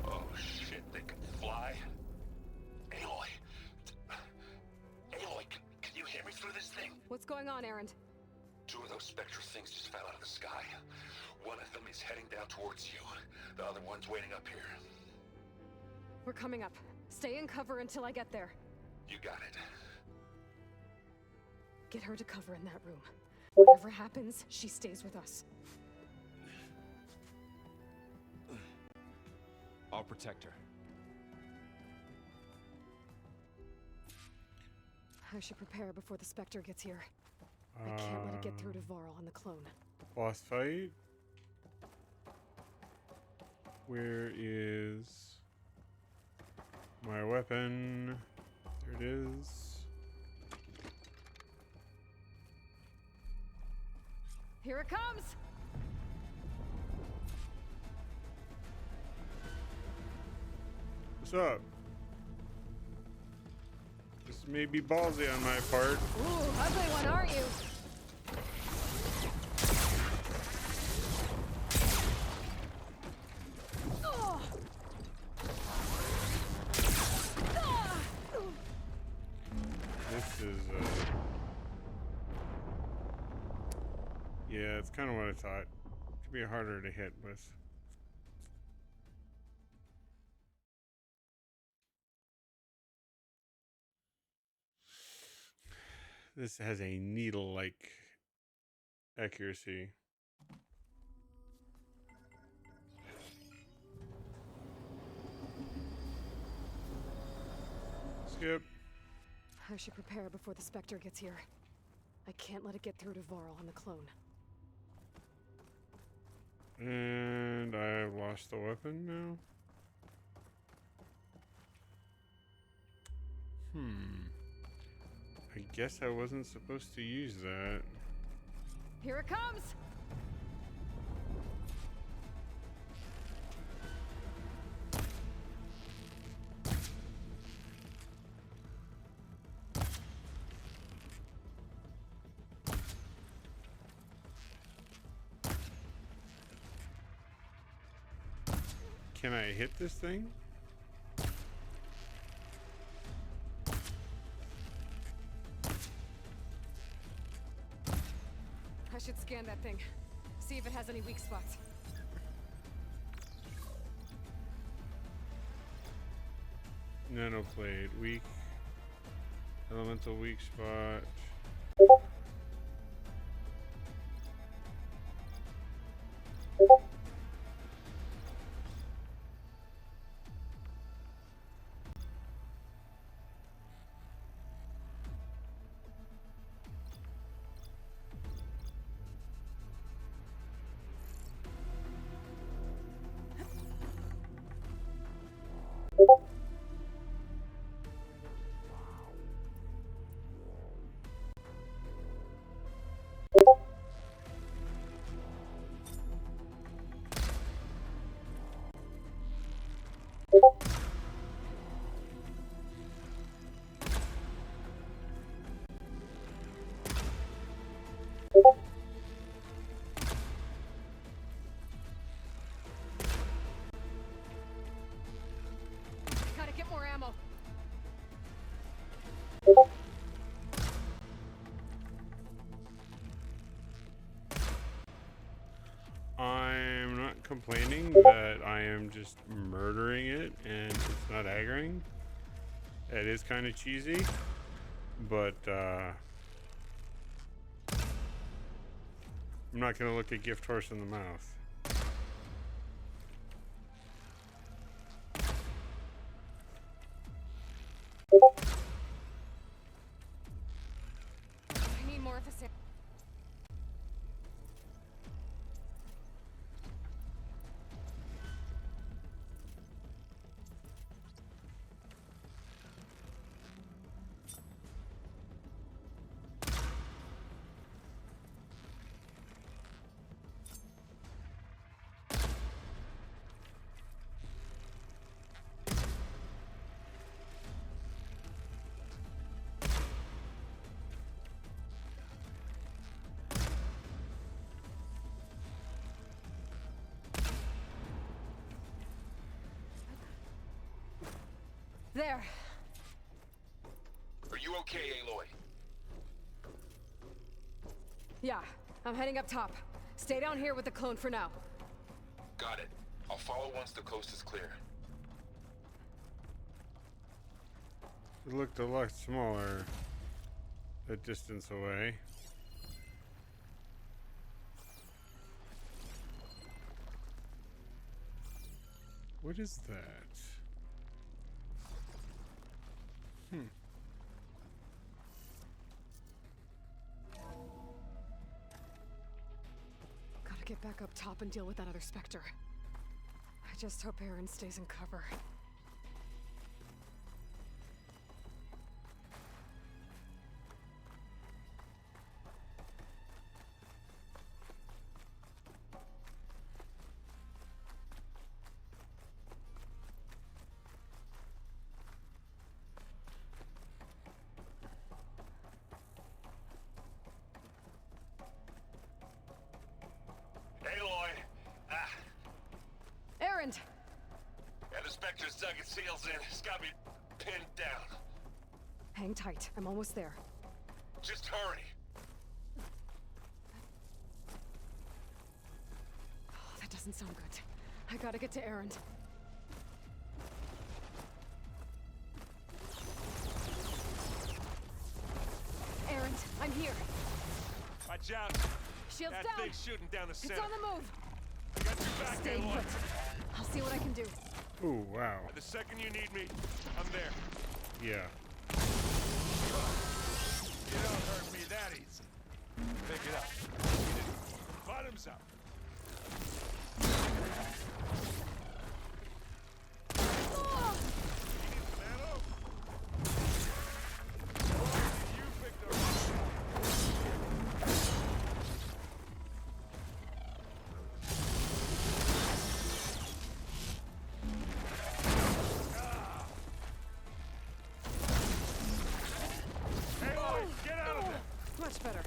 Oh shit, they can fly? Aloy! Aloy, can you hear me through this thing? What's going on, Erend? 2 of those Spectre things just fell out of the sky. One of them is heading down towards you. The other one's waiting up here. We're coming up. Stay in cover until I get there. You got it. Get her to cover in that room. Whatever happens, she stays with us. I'll protect her. I should prepare before the Spectre gets here. I can't let it get through to Varl and the clone. Boss fight. Where is my weapon? There it is. Here it comes! What's up? This may be ballsy on my part. Ooh, ugly one, aren't you? This is, yeah, it's kind of what I thought. Could be harder to hit with. This has a needle-like accuracy. Skip. I should prepare before the Spectre gets here. I can't let it get through to Varl and the clone. And I've lost the weapon now. I guess I wasn't supposed to use that. Here it comes! Can I hit this thing? I should scan that thing. See if it has any weak spots. Nanoplate, weak. Elemental weak spot. ammo. I'm not complaining that I am just murdering it and it's not aggroing. It is kind of cheesy, but I'm not going to look a gift horse in the mouth. I need more of the same. There. Are you okay, Aloy? Yeah, I'm heading up top. Stay down here with the clone for now. Got it. I'll follow once the coast is clear. It looked a lot smaller a distance away. What is that? Gotta get back up top and deal with that other Spectre. I just hope Aaron stays in cover. Aloy! Ah, Aaron! and the Spectre's dug its heels in. It's got me pinned down. Hang tight, I'm almost there. Just hurry. Oh, that doesn't sound good. I gotta get to Aaron. Aaron, I'm here. Watch out. Shields That down. thing's shooting down the It's center. on the move. I got your back, Stay Aloy. put. I'll see what I can do. Ooh, wow. The second you need me, I'm there. Yeah. You don't hurt me that easy. Pick it up. Bottoms up. You need some ammo? You picked the Aloy, get out of there! Much better.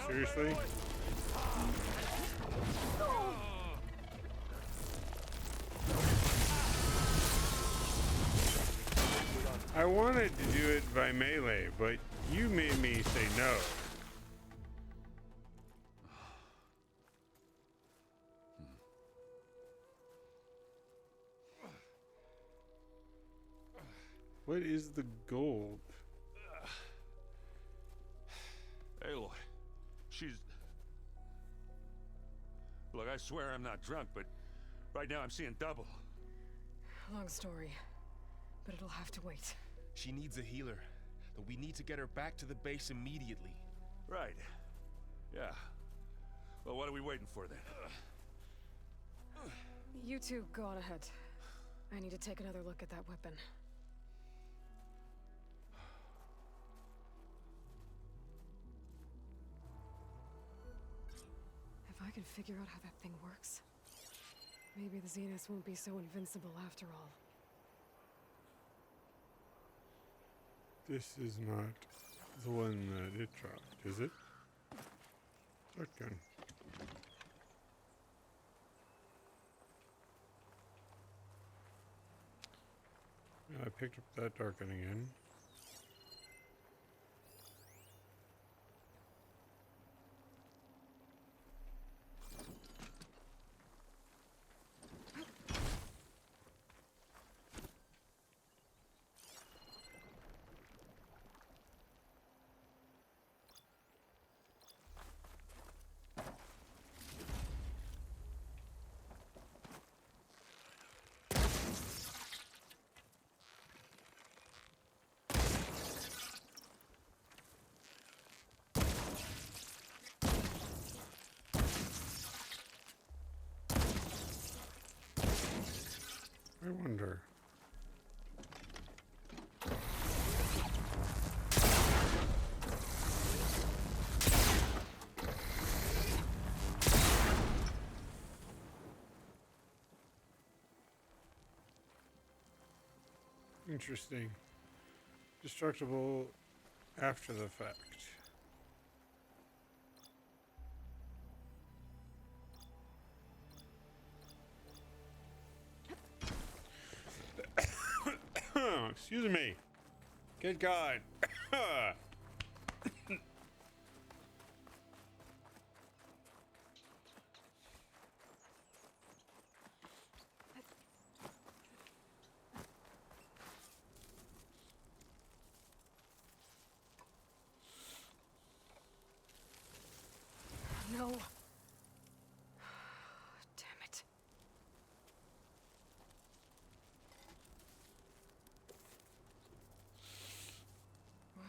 Seriously? I wanted to do it by melee, but you made me say no. What is the gold? Aloy, she's... Look, I swear I'm not drunk, but right now I'm seeing double. Long story, but it'll have to wait. She needs a healer. that we need to get her back to the base immediately. Right. Yeah. Well, what are we waiting for then? You two go on ahead. I need to take another look at that weapon. If I can figure out how that thing works, maybe the Zeniths won't be so invincible after all. This is not the one that it dropped, is it? Shotgun. I picked up that darken again. I wonder. Interesting. Destructible after the fact. Excuse me. Good God. No. Damn it. Well,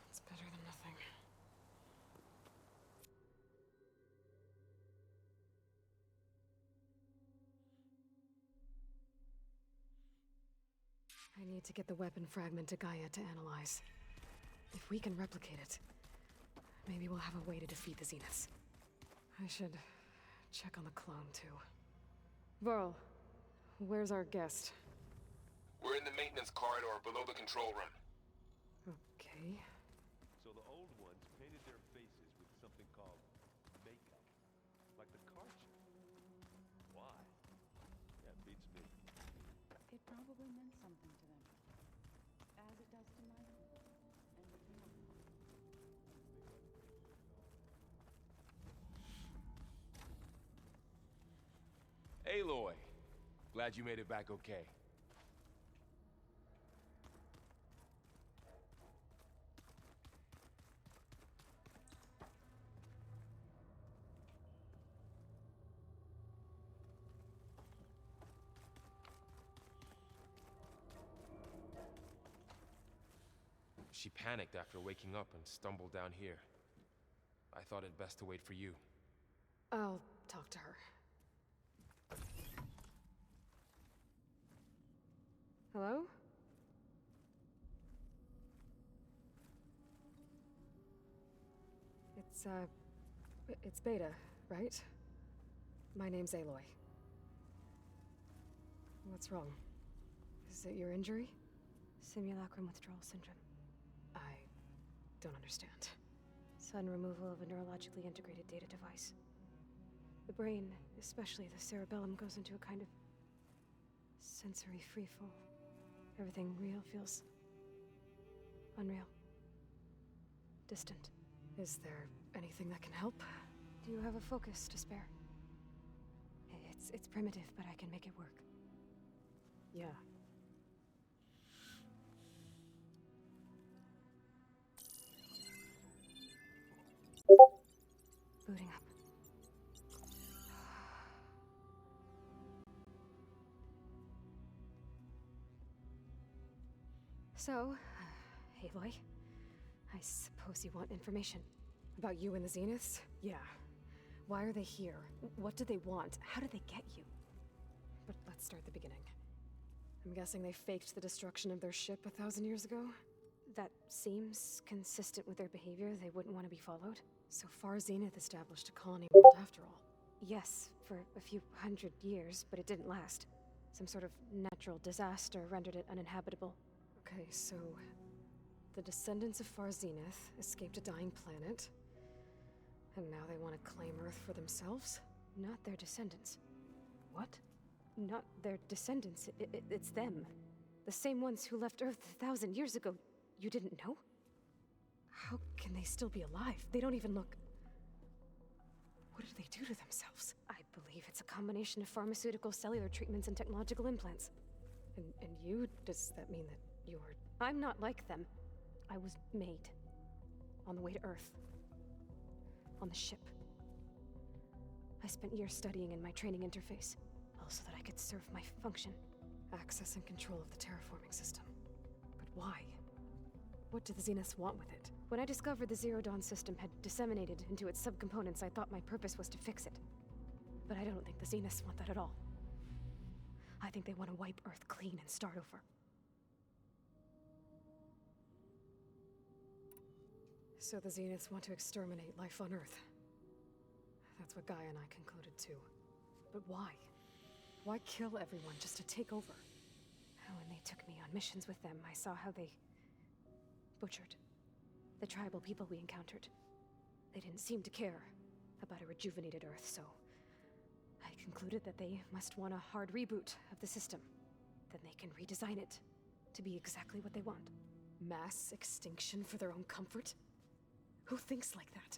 it's better than nothing. I need to get the weapon fragment to Gaia to analyze. If we can replicate it, maybe we'll have a way to defeat the Zeniths. I should check on the clone, too. Varl, where's our guest? We're in the maintenance corridor below the control room. Okay. So the old ones painted their faces with something called makeup. Like the Karcher. Why? That beats me. It probably meant something to them. As it does to Michael. And the dream. Aloy, glad you made it back okay. She panicked after waking up and stumbled down here. I thought it best to wait for you. I'll talk to her. Hello? It's Beta, right? My name's Aloy. What's wrong? Is it your injury? Simulacrum withdrawal syndrome. I don't understand. Sudden removal of a neurologically integrated data device. The brain, especially the cerebellum, goes into a kind of sensory freefall. Everything real feels unreal. Distant. Is there anything that can help? Do you have a focus to spare? It's primitive, but I can make it work. Yeah. Booting up. So, Aloy, I suppose you want information. About you and the Zeniths? Yeah. Why are they here? What do they want? How did they get you? But let's start the beginning. I'm guessing they faked the destruction of their ship 1,000 years ago? That seems consistent with their behavior. They wouldn't want to be followed. So far, Zenith established a colony world after all. Yes, for a few hundred years, but it didn't last. Some sort of natural disaster rendered it uninhabitable. Okay, so the descendants of Far Zenith escaped a dying planet, and now they want to claim Earth for themselves? Not their descendants. What? Not their descendants. It's them. The same ones who left Earth 1,000 years ago. You didn't know? How can they still be alive? They don't even look... What did they do to themselves? I believe it's a combination of pharmaceutical, cellular treatments, and technological implants. And you? Does that mean that you're... I'm not like them. I was made. On the way to Earth. On the ship. I spent years studying in my training interface, all so that I could serve my function. Access and control of the terraforming system. But why? What do the Zeniths want with it? When I discovered the Zero Dawn system had disseminated into its subcomponents, I thought my purpose was to fix it. But I don't think the Zeniths want that at all. I think they want to wipe Earth clean and start over. So the Zeniths want to exterminate life on Earth. That's what Gaia and I concluded too. But why? Why kill everyone just to take over? When they took me on missions with them, I saw how they butchered the tribal people we encountered. They didn't seem to care about a rejuvenated Earth, so I concluded that they must want a hard reboot of the system. Then they can redesign it to be exactly what they want. Mass extinction for their own comfort? Who thinks like that?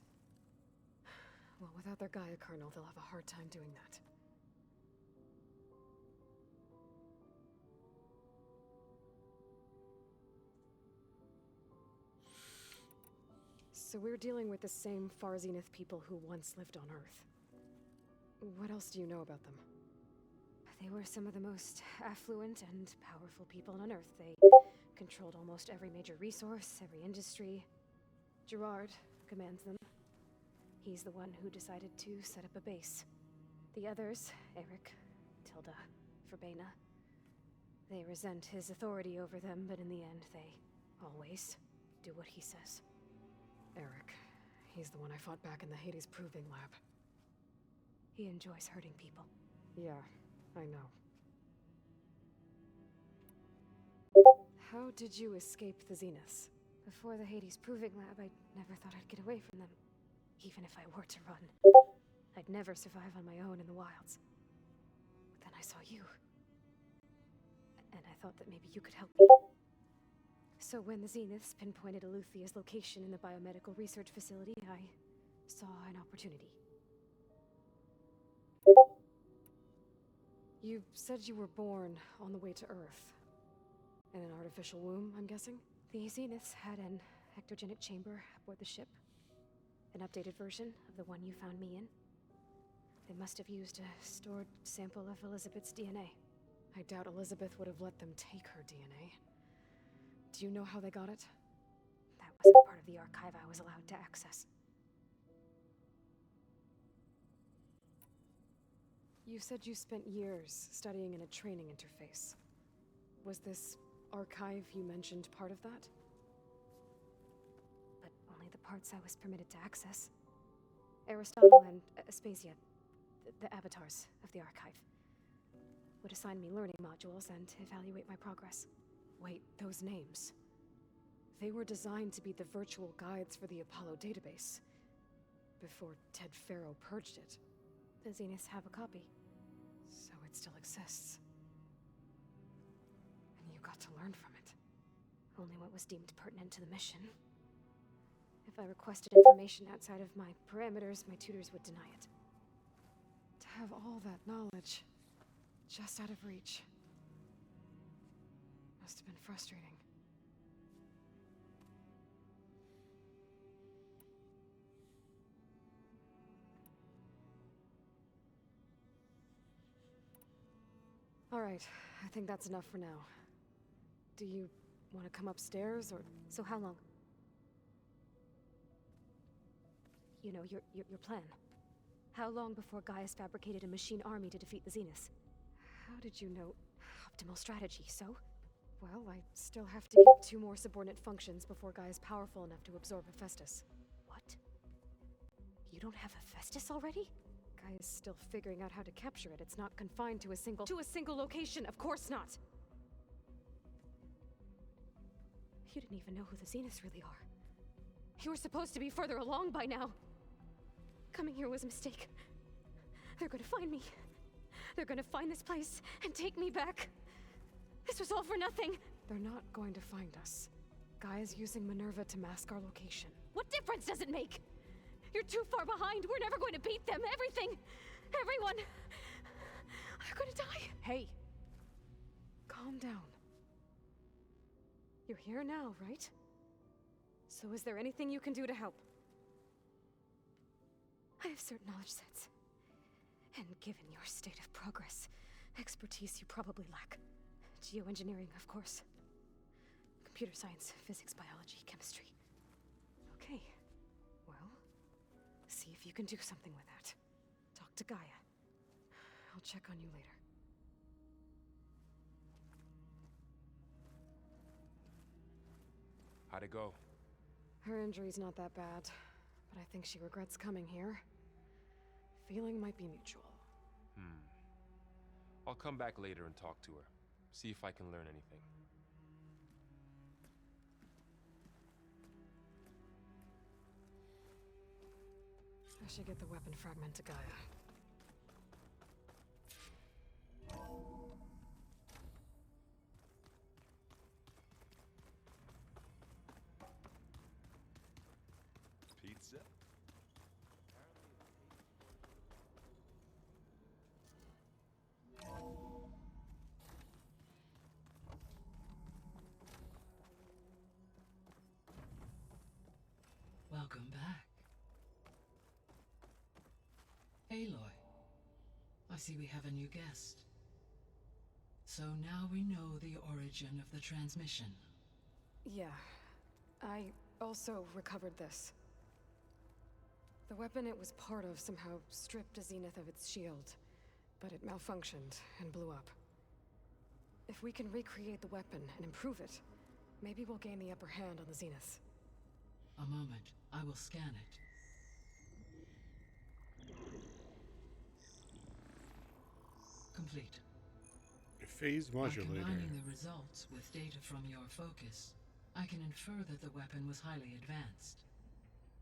Well, without their Gaia kernel, they'll have a hard time doing that. So we're dealing with the same Far Zenith people who once lived on Earth. What else do you know about them? They were some of the most affluent and powerful people on Earth. They controlled almost every major resource, every industry. Gerard commands them. He's the one who decided to set up a base. The others, Eric, Tilda, Verbena, they resent his authority over them, but in the end, they always do what he says. Eric. He's the one I fought back in the Hades Proving Lab. He enjoys hurting people. Yeah, I know. How did you escape the Zeniths? Before the Hades Proving Lab, I never thought I'd get away from them. Even if I were to run, I'd never survive on my own in the wilds. But then I saw you. And I thought that maybe you could help me. So when the Zeniths pinpointed Aletheia's location in the biomedical research facility, I saw an opportunity. You said you were born on the way to Earth. In an artificial womb, I'm guessing? The Zeniths had an ectogenic chamber aboard the ship. An updated version of the one you found me in. They must have used a stored sample of Elizabeth's DNA. I doubt Elizabeth would have let them take her DNA. Do you know how they got it? That wasn't part of the archive I was allowed to access. You said you spent years studying in a training interface. Was this archive you mentioned part of that? But only the parts I was permitted to access. Aristotle and Aspasia, the avatars of the archive, would assign me learning modules and evaluate my progress. Wait, those names. They were designed to be the virtual guides for the Apollo database. Before Ted Faro purged it. The Zeniths have a copy. So it still exists. And you got to learn from it. Only what was deemed pertinent to the mission. If I requested information outside of my parameters, my tutors would deny it. To have all that knowledge just out of reach. Must have been frustrating. All right, I think that's enough for now. Do you want to come upstairs, or... So how long? you know, your plan. How long before Gaius fabricated a machine army to defeat the Zeniths? How did you know optimal strategy, so? Well, I still have to get 2 more subordinate functions before Gaia's powerful enough to absorb Hephaestus. What? You don't have Hephaestus already? Gaia's still figuring out how to capture it. It's not confined to a single location, of course not! You didn't even know who the Zeniths really are. You were supposed to be further along by now. Coming here was a mistake. They're gonna find me. They're gonna find this place and take me back. This was all for nothing. They're not going to find us. Gaia's using Minerva to mask our location. What difference does it make? You're too far behind. We're never going to beat them. Everything, everyone, are gonna die. Hey, calm down. You're here now, right? So is there anything you can do to help? I have certain knowledge sets. And given your state of progress, expertise you probably lack. Geoengineering, of course. Computer science, physics, biology, chemistry. Okay. Well, see if you can do something with that. Talk to Gaia. I'll check on you later. How'd it go? Her injury's not that bad, but I think she regrets coming here. Feeling might be mutual. I'll come back later and talk to her. See if I can learn anything. I should get the weapon fragment to Gaia. Pizza? Welcome back. Aloy, I see we have a new guest. So now we know the origin of the transmission. Yeah. I also recovered this. The weapon it was part of somehow stripped a Zenith of its shield, but it malfunctioned and blew up. If we can recreate the weapon and improve it, maybe we'll gain the upper hand on the Zeniths. A moment, I will scan it. Complete. A phase By modulator. combining the results with data from your focus, I can infer that the weapon was highly advanced,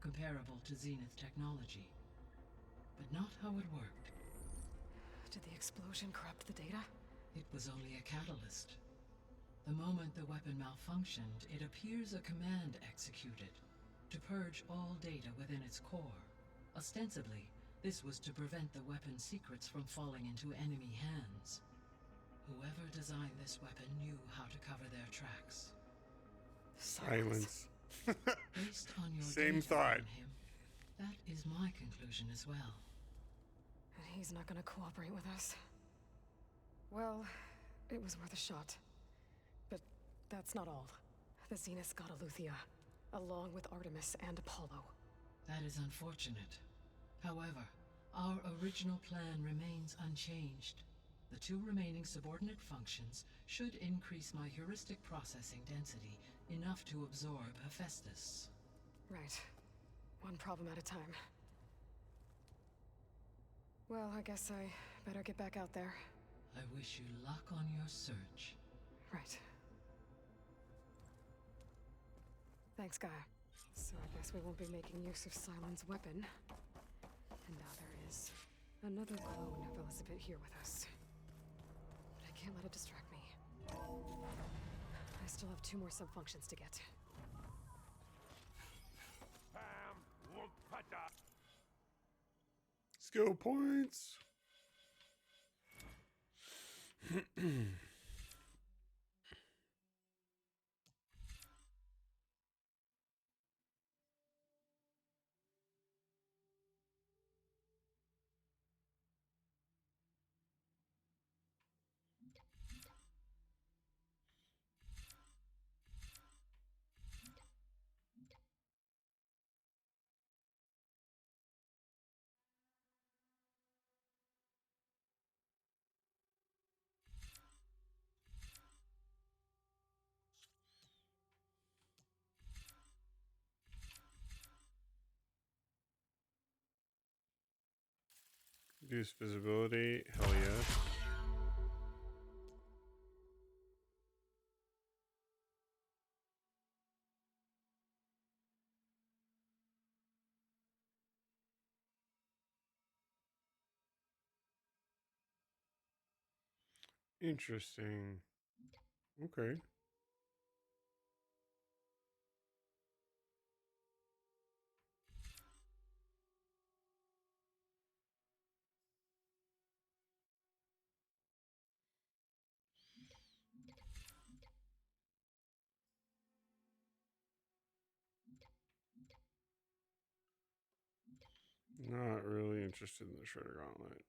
comparable to Zenith technology, but not how it worked. Did the explosion corrupt the data? It was only a catalyst. The moment the weapon malfunctioned, it appears a command executed to purge all data within its core. Ostensibly, this was to prevent the weapon's secrets from falling into enemy hands. Whoever designed this weapon knew how to cover their tracks. Silence. Based on your Same data thought. on him, that is my conclusion as well. And he's not gonna cooperate with us. Well, it was worth a shot. But that's not all. The Zeniths got Eleuthia, along with Artemis and Apollo. That is unfortunate. However, our original plan remains unchanged. The 2 remaining subordinate functions should increase my heuristic processing density enough to absorb Hephaestus. Right. One problem at a time. Well, I guess I better get back out there. I wish you luck on your search. Right. Thanks, Gaia. So I guess we won't be making use of Cylon's weapon. And now there is another clone of Elizabeth here with us. But I can't let it distract me. I still have 2 more sub-functions to get. Skill points. Reduce visibility. Hell yes. Interesting. Okay. Not really interested in the Shredder Gauntlet.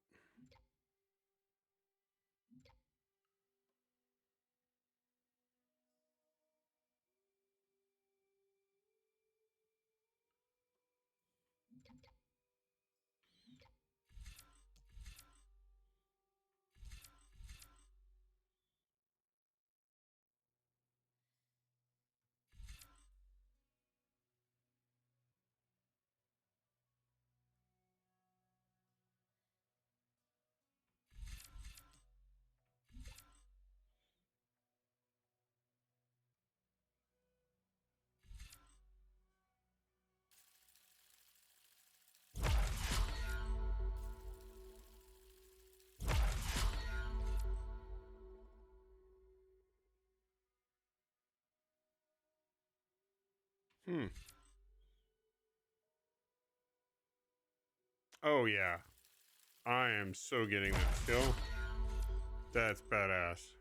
Hmm. Oh, yeah. I am so getting that skill. That's badass.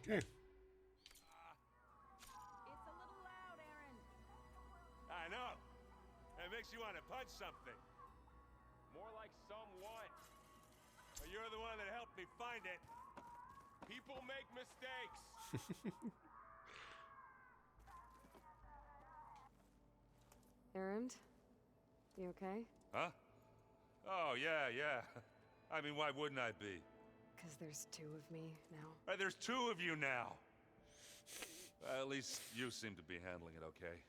Okay. It's a little loud, Aaron. I know. It makes you want to punch something. More like someone. But you're the one that helped me find it. People make mistakes. Aaron? You okay? Huh? Oh, yeah. I mean, why wouldn't I be? Because there's two of me now. There's two of you now. At least you seem to be handling it okay.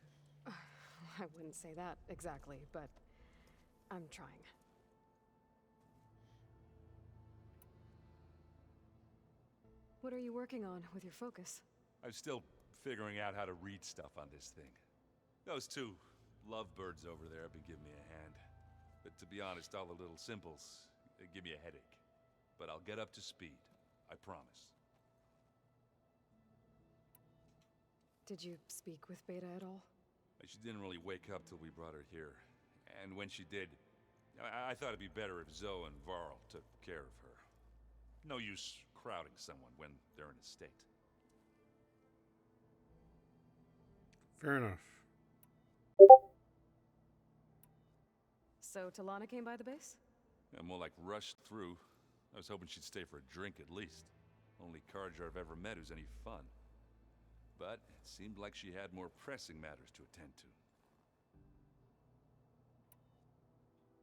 I wouldn't say that exactly, but I'm trying. What are you working on with your focus? I'm still figuring out how to read stuff on this thing. Those two lovebirds over there have been giving me a hand. But to be honest, all the little symbols, they give me a headache. But I'll get up to speed. I promise. Did you speak with Beta at all? She didn't really wake up till we brought her here. And when she did, I thought it'd be better if Zoe and Varl took care of her. No use crowding someone when they're in a state. Fair enough. So Talana came by the base? Yeah, more like rushed through. I was hoping she'd stay for a drink at least. Only Carja I've ever met who's any fun. But it seemed like she had more pressing matters to attend to.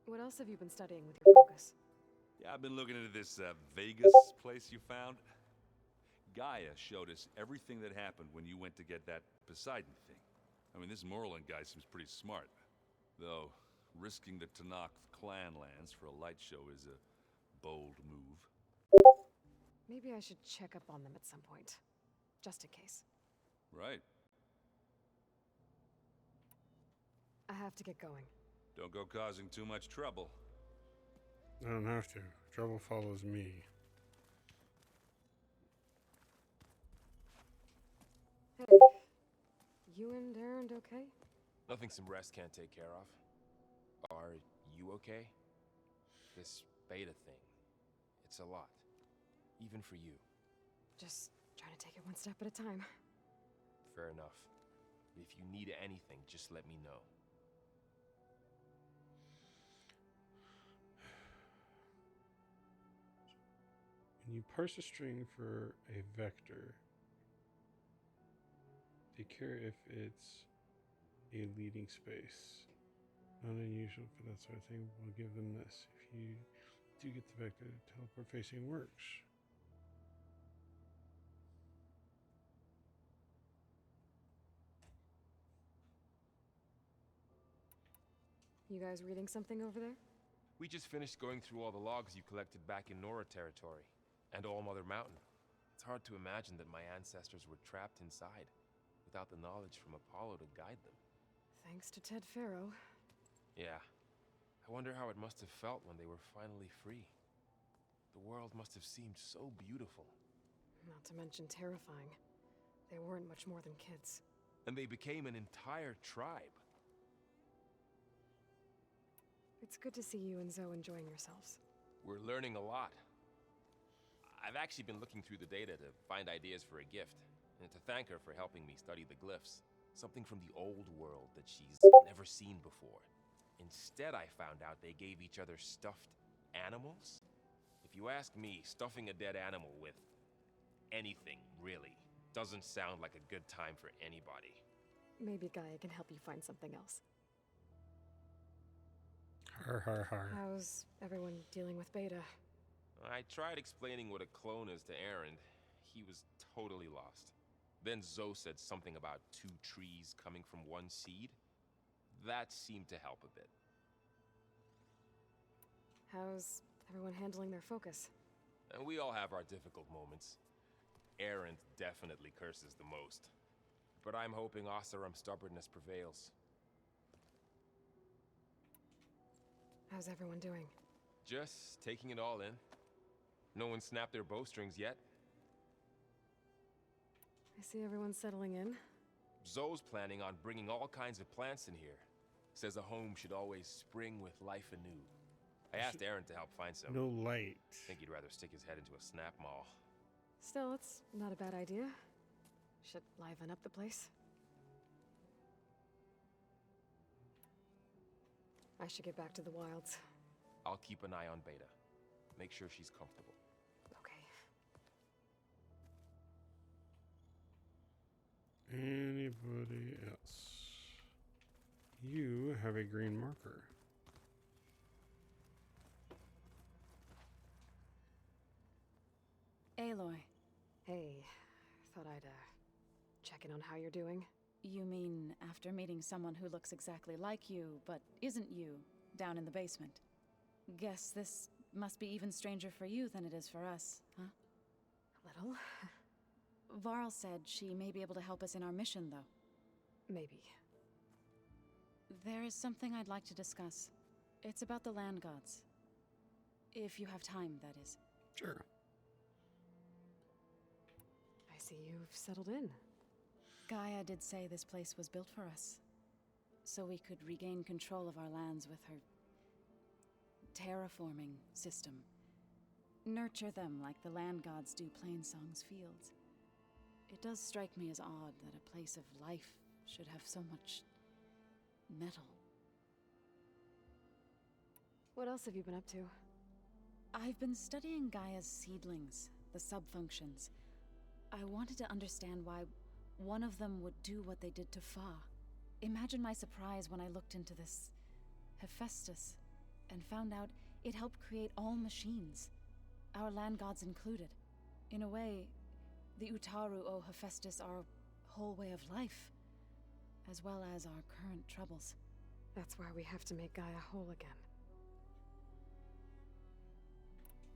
What else have you been studying with your focus? Yeah, I've been looking into this Vegas place you found. Gaia showed us everything that happened when you went to get that Poseidon thing. I mean, this Morlun guy seems pretty smart. Though, risking the Tenakth clan lands for a light show is a bold move. Maybe I should check up on them at some point. Just in case. Right. I have to get going. Don't go causing too much trouble. I don't have to. Trouble follows me. Hey, you and Aaron okay? Nothing some rest can't take care of. Are you okay? This Beta thing. It's a lot. Even for you. Just trying to take it one step at a time. Fair enough. If you need anything, just let me know. When you parse a string for a vector, take care if it's a leading space. Not unusual for that sort of thing. We'll give them this. If you do get the vector, teleport facing works. You guys reading something over there? We just finished going through all the logs you collected back in Nora territory, and All Mother Mountain. It's hard to imagine that my ancestors were trapped inside, without the knowledge from Apollo to guide them. Thanks to Ted Faro. Yeah. I wonder how it must have felt when they were finally free. The world must have seemed so beautiful. Not to mention terrifying. They weren't much more than kids. And they became an entire tribe. It's good to see you and Zoe enjoying yourselves. We're learning a lot. I've actually been looking through the data to find ideas for a gift, and to thank her for helping me study the glyphs. Something from the old world that she's never seen before. Instead, I found out they gave each other stuffed animals. If you ask me, stuffing a dead animal with anything, really, doesn't sound like a good time for anybody. Maybe Gaia can help you find something else. Har har har. How's everyone dealing with Beta? I tried explaining what a clone is to Aaron. He was totally lost. Then Zoe said something about 2 trees coming from 1 seed. That seemed to help a bit. How's everyone handling their focus? And we all have our difficult moments. Aaron definitely curses the most. But I'm hoping Oseram's stubbornness prevails. How's everyone doing? Just taking it all in. No one snapped their bowstrings yet. I see everyone settling in. Zoe's planning on bringing all kinds of plants in here. Says a home should always spring with life anew. I asked Aaron to help find some. No light. Think he'd rather stick his head into a snap maul. Still, it's not a bad idea. Should liven up the place. I should get back to the wilds. I'll keep an eye on Beta. Make sure she's comfortable. Okay. Anybody else? You have a green marker. Aloy, Hey, thought I'd, check in on how you're doing. you mean after meeting someone who looks exactly like you, but isn't you, down in the basement? Guess this must be even stranger for you than it is for us, huh? A little. Varl said she may be able to help us in our mission, though. Maybe. There is something I'd like to discuss. It's about the land gods. If you have time, that is. Sure. I see you've settled in. Gaia did say this place was built for us, so we could regain control of our lands with her terraforming system. Nurture them like the land gods do Plainsong's fields. It does strike me as odd that a place of life should have so much metal. What else have you been up to? I've been studying Gaia's seedlings, the subfunctions. I wanted to understand why one of them would do what they did to Fa. Imagine my surprise when I looked into this Hephaestus and found out it helped create all machines, our land gods included. In a way, the Utaru owe Hephaestus our whole way of life, as well as our current troubles. That's why we have to make Gaia whole again.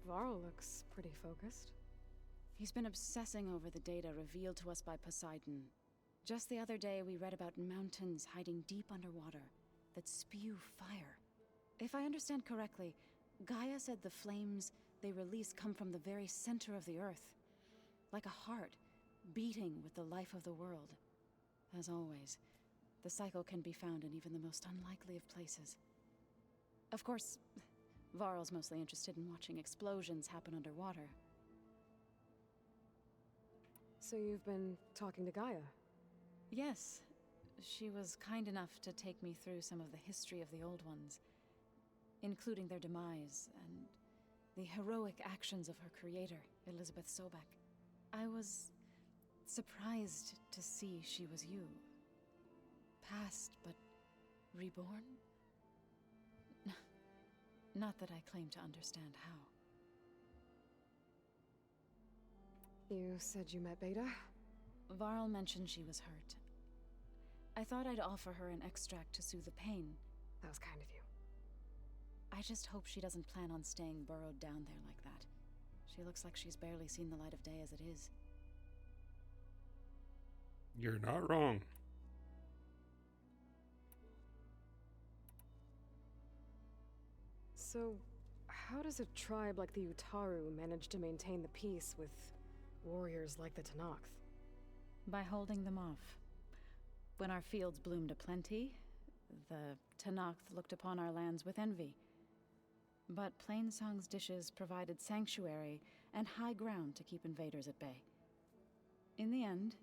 Varl looks pretty focused. He's been obsessing over the data revealed to us by Poseidon. Just the other day, we read about mountains hiding deep underwater that spew fire. If I understand correctly, Gaia said the flames they release come from the very center of the Earth, like a heart beating with the life of the world. As always, the cycle can be found in even the most unlikely of places. Of course, Varl's mostly interested in watching explosions happen underwater. So you've been talking to Gaia? Yes. She was kind enough to take me through some of the history of the Old Ones, including their demise and the heroic actions of her creator, Elizabeth Sobek. I was surprised to see she was you. Past, but reborn? Not that I claim to understand how. You said you met Beta? Varl mentioned she was hurt. I thought I'd offer her an extract to soothe the pain. That was kind of you. I just hope she doesn't plan on staying burrowed down there like that. She looks like she's barely seen the light of day as it is. You're not wrong. So, how does a tribe like the Utaru manage to maintain the peace with warriors like the Tenakth? By holding them off. When our fields bloomed aplenty, the Tenakth looked upon our lands with envy. But Plainsong's dishes provided sanctuary and high ground to keep invaders at bay. In the end,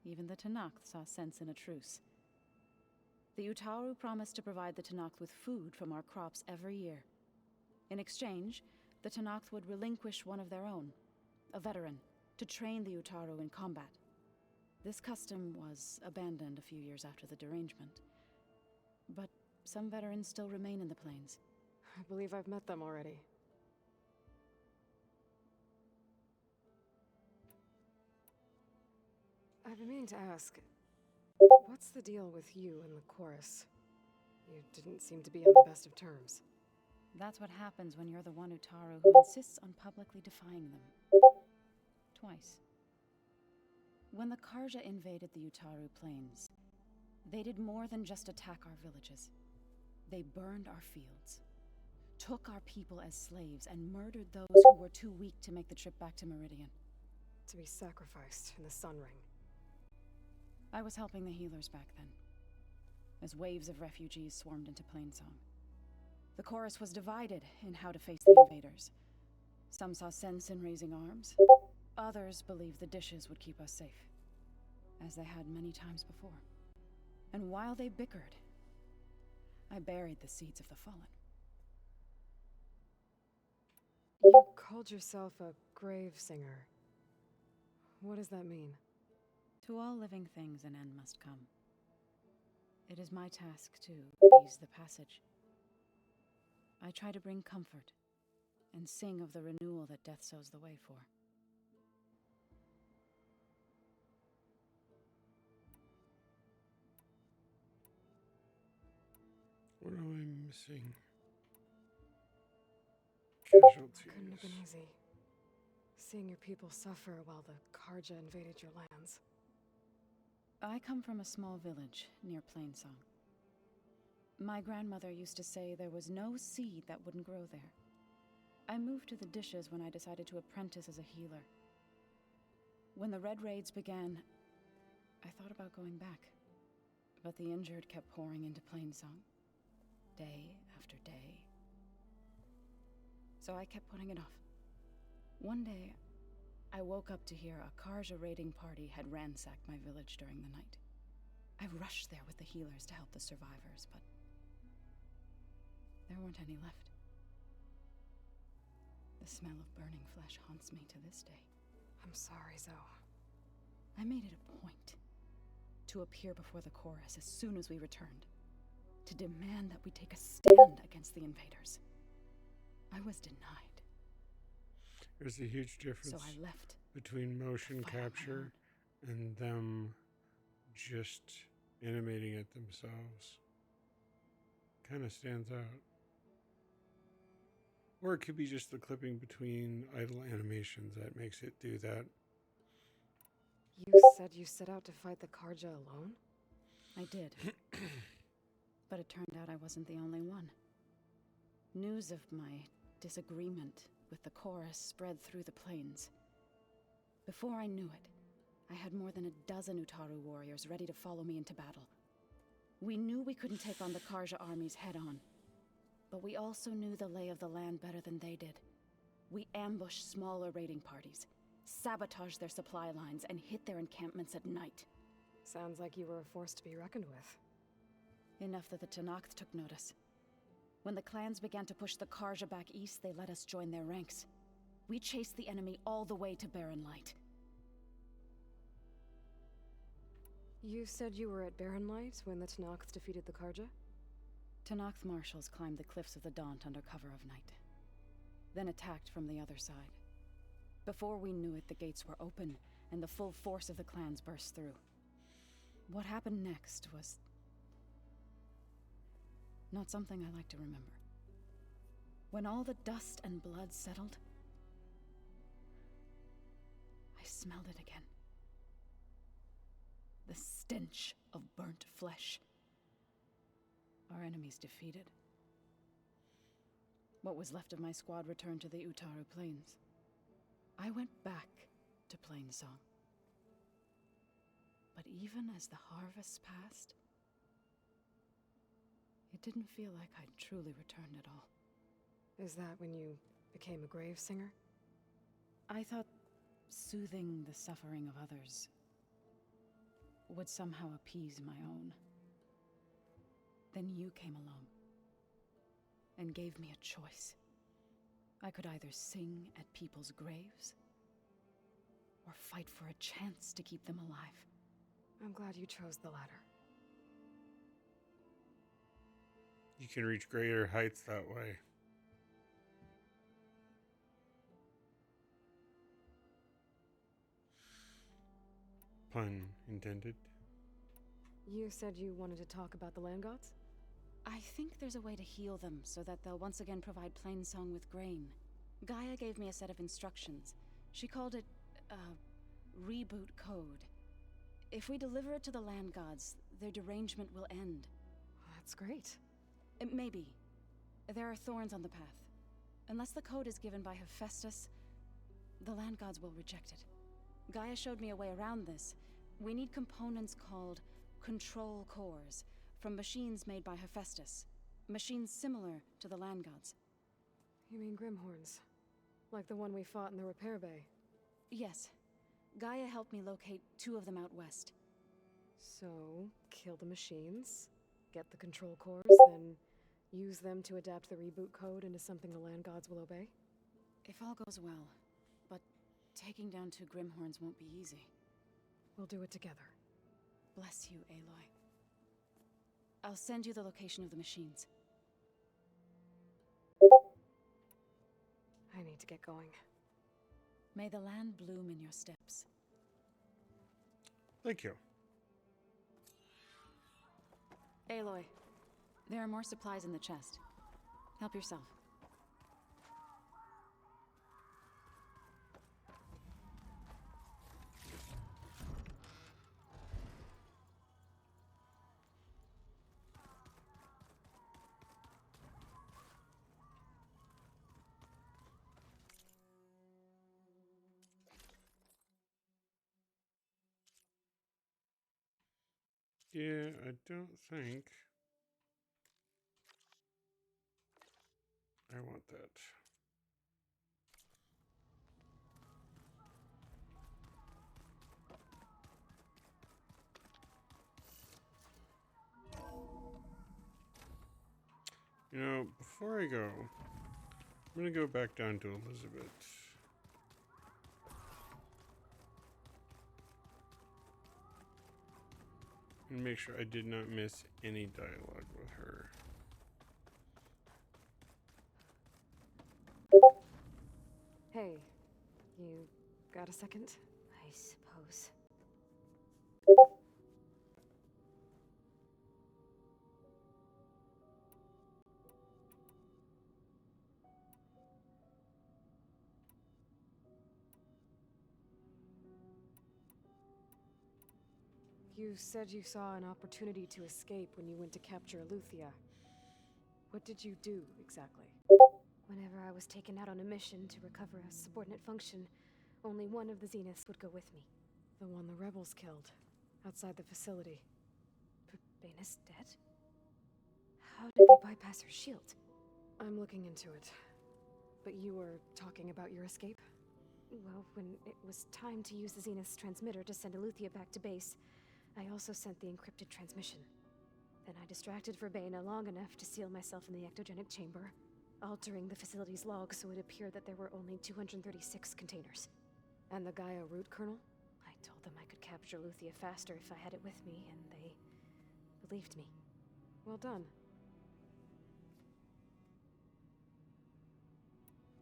even the Tenakth saw sense in a truce. The Utaru promised to provide the Tenakth with food from our crops every year. In exchange, the Tenakth would relinquish one of their own, a veteran, to train the Utaru in combat. This custom was abandoned a few years after the derangement. But some veterans still remain in the plains. I believe I've met them already. I've been meaning to ask, what's the deal with you and the chorus? You didn't seem to be on the best of terms. That's what happens when you're the one Utaru who insists on publicly defying them. Twice. When the Karja invaded the Utaru plains, they did more than just attack our villages. They burned our fields, took our people as slaves, and murdered those who were too weak to make the trip back to Meridian. To be sacrificed in the Sun Ring. I was helping the healers back then, as waves of refugees swarmed into Plainsong. The chorus was divided in how to face the invaders. Some saw sense in raising arms. Others believed the dishes would keep us safe, as they had many times before. And while they bickered, I buried the seeds of the fallen. You called yourself a grave singer. What does that mean? To all living things an end must come. It is my task to ease the passage. I try to bring comfort and sing of the renewal that death sows the way for. What am I missing? Casualties. Couldn't have been easy. Seeing your people suffer while the Karja invaded your lands. I come from a small village near Plainsong. My grandmother used to say there was no seed that wouldn't grow there. I moved to the dishes when I decided to apprentice as a healer. When the Red Raids began, I thought about going back. But the injured kept pouring into Plainsong, day after day. So I kept putting it off. One day, I woke up to hear a Karja raiding party had ransacked my village during the night. I rushed there with the healers to help the survivors, but there weren't any left. The smell of burning flesh haunts me to this day. I'm sorry, Zoe. I made it a point to appear before the chorus as soon as we returned, to demand that we take a stand against the invaders. I was denied. There's a huge difference So I left. between motion capture and them just animating it themselves. Kind of stands out. Or it could be just the clipping between idle animations that makes it do that. You said you set out to fight the Karja alone? I did. But it turned out I wasn't the only one. News of my disagreement with the chorus spread through the plains. Before I knew it, I had more than a dozen Utaru warriors ready to follow me into battle. We knew we couldn't take on the Karja armies head-on, but we also knew the lay of the land better than they did. We ambushed smaller raiding parties, sabotaged their supply lines, and hit their encampments at night. Sounds like you were a force to be reckoned with. Enough that the Tenakth took notice. When the clans began to push the Karja back east, they let us join their ranks. We chased the enemy all the way to Barren Light. You said you were at Barren Light when the Tenakth defeated the Karja? Tenakth marshals climbed the cliffs of the Daunt under cover of night, then attacked from the other side. Before we knew it, the gates were open, and the full force of the clans burst through. What happened next was not something I like to remember. When all the dust and blood settled, I smelled it again. The stench of burnt flesh. Our enemies defeated. What was left of my squad returned to the Utaru Plains. I went back to Plainsong. But even as the harvest passed, it didn't feel like I'd truly returned at all. Is that when you became a grave singer? I thought soothing the suffering of others would somehow appease my own. Then you came along and gave me a choice. I could either sing at people's graves or fight for a chance to keep them alive. I'm glad you chose the latter. You can reach greater heights that way. Pun intended. You said you wanted to talk about the land gods? I think there's a way to heal them so that they'll once again provide Plainsong with grain. Gaia gave me a set of instructions. She called it, reboot code. If we deliver it to the land gods, their derangement will end. That's great. Maybe. There are thorns on the path. Unless the code is given by Hephaestus, the land gods will reject it. Gaia showed me a way around this. We need components called control cores from machines made by Hephaestus. Machines similar to the land gods. You mean Grimhorns? Like the one we fought in the repair bay? Yes. Gaia helped me locate 2 of them out west. So, kill the machines, get the control cores, then use them to adapt the reboot code into something the land gods will obey? If all goes well, but taking down 2 Grimhorns won't be easy. We'll do it together. Bless you, Aloy. I'll send you the location of the machines. I need to get going. May the land bloom in your steps. Thank you. Aloy, there are more supplies in the chest. Help yourself. Yeah, I don't think I want that. You know, before I go, I'm gonna go back down to Elizabeth. And make sure I did not miss any dialogue with her. Hey, you got a second? I suppose. You said you saw an opportunity to escape when you went to capture Eleuthia. What did you do, exactly? Whenever I was taken out on a mission to recover a subordinate function, only one of the Zeniths would go with me. The one the rebels killed, outside the facility. Baina's dead? How did they bypass her shield? I'm looking into it. But you were talking about your escape? Well, when it was time to use the Zenith's transmitter to send Eleuthia back to base, I also sent the encrypted transmission. Then I distracted Verbena long enough to seal myself in the ectogenic chamber, altering the facility's log so it appeared that there were only 236 containers. And the Gaia root kernel? I told them I could capture Eleuthia faster if I had it with me, and they believed me. Well done.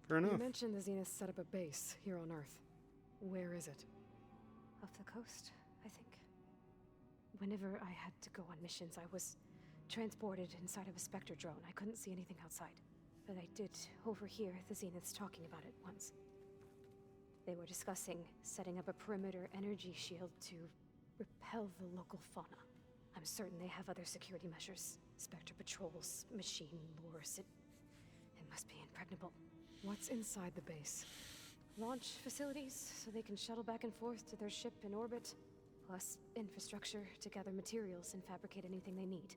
Fair enough. You mentioned the Zenith set up a base here on Earth. Where is it? Off the coast, I think. Whenever I had to go on missions, I was transported inside of a Spectre drone. I couldn't see anything outside. But I did overhear the Zeniths talking about it once. They were discussing setting up a perimeter energy shield to repel the local fauna. I'm certain they have other security measures. Spectre patrols, machine lures. It must be impregnable. What's inside the base? Launch facilities, so they can shuttle back and forth to their ship in orbit. Plus, infrastructure to gather materials and fabricate anything they need.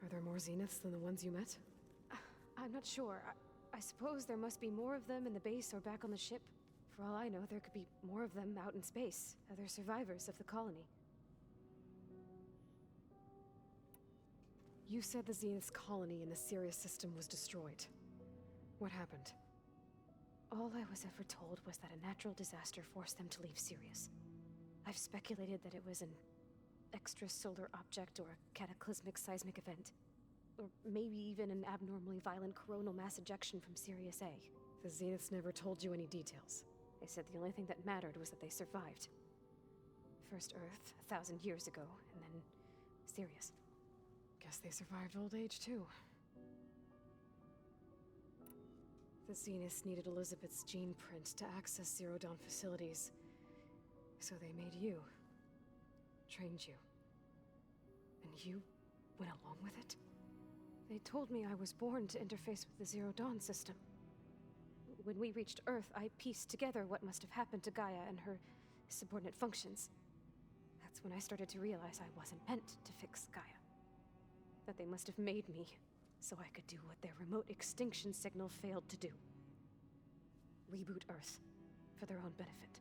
Are there more Zeniths than the ones you met? I'm not sure. I suppose there must be more of them in the base or back on the ship. For all I know, there could be more of them out in space, other survivors of the colony. You said the Zenith's colony in the Sirius system was destroyed. What happened? All I was ever told was that a natural disaster forced them to leave Sirius. I've speculated that it was an extrasolar object or a cataclysmic seismic event. Or maybe even an abnormally violent coronal mass ejection from Sirius A. The Zeniths never told you any details. They said the only thing that mattered was that they survived. First Earth, 1,000 years ago, and then Sirius. Guess they survived old age, too. The Zeniths needed Elizabeth's gene print to access Zero Dawn facilities. So they made you. Trained you. And you went along with it? They told me I was born to interface with the Zero Dawn system. When we reached Earth, I pieced together what must have happened to Gaia and her subordinate functions. That's when I started to realize I wasn't meant to fix Gaia. That they must have made me so I could do what their remote extinction signal failed to do. Reboot Earth for their own benefit.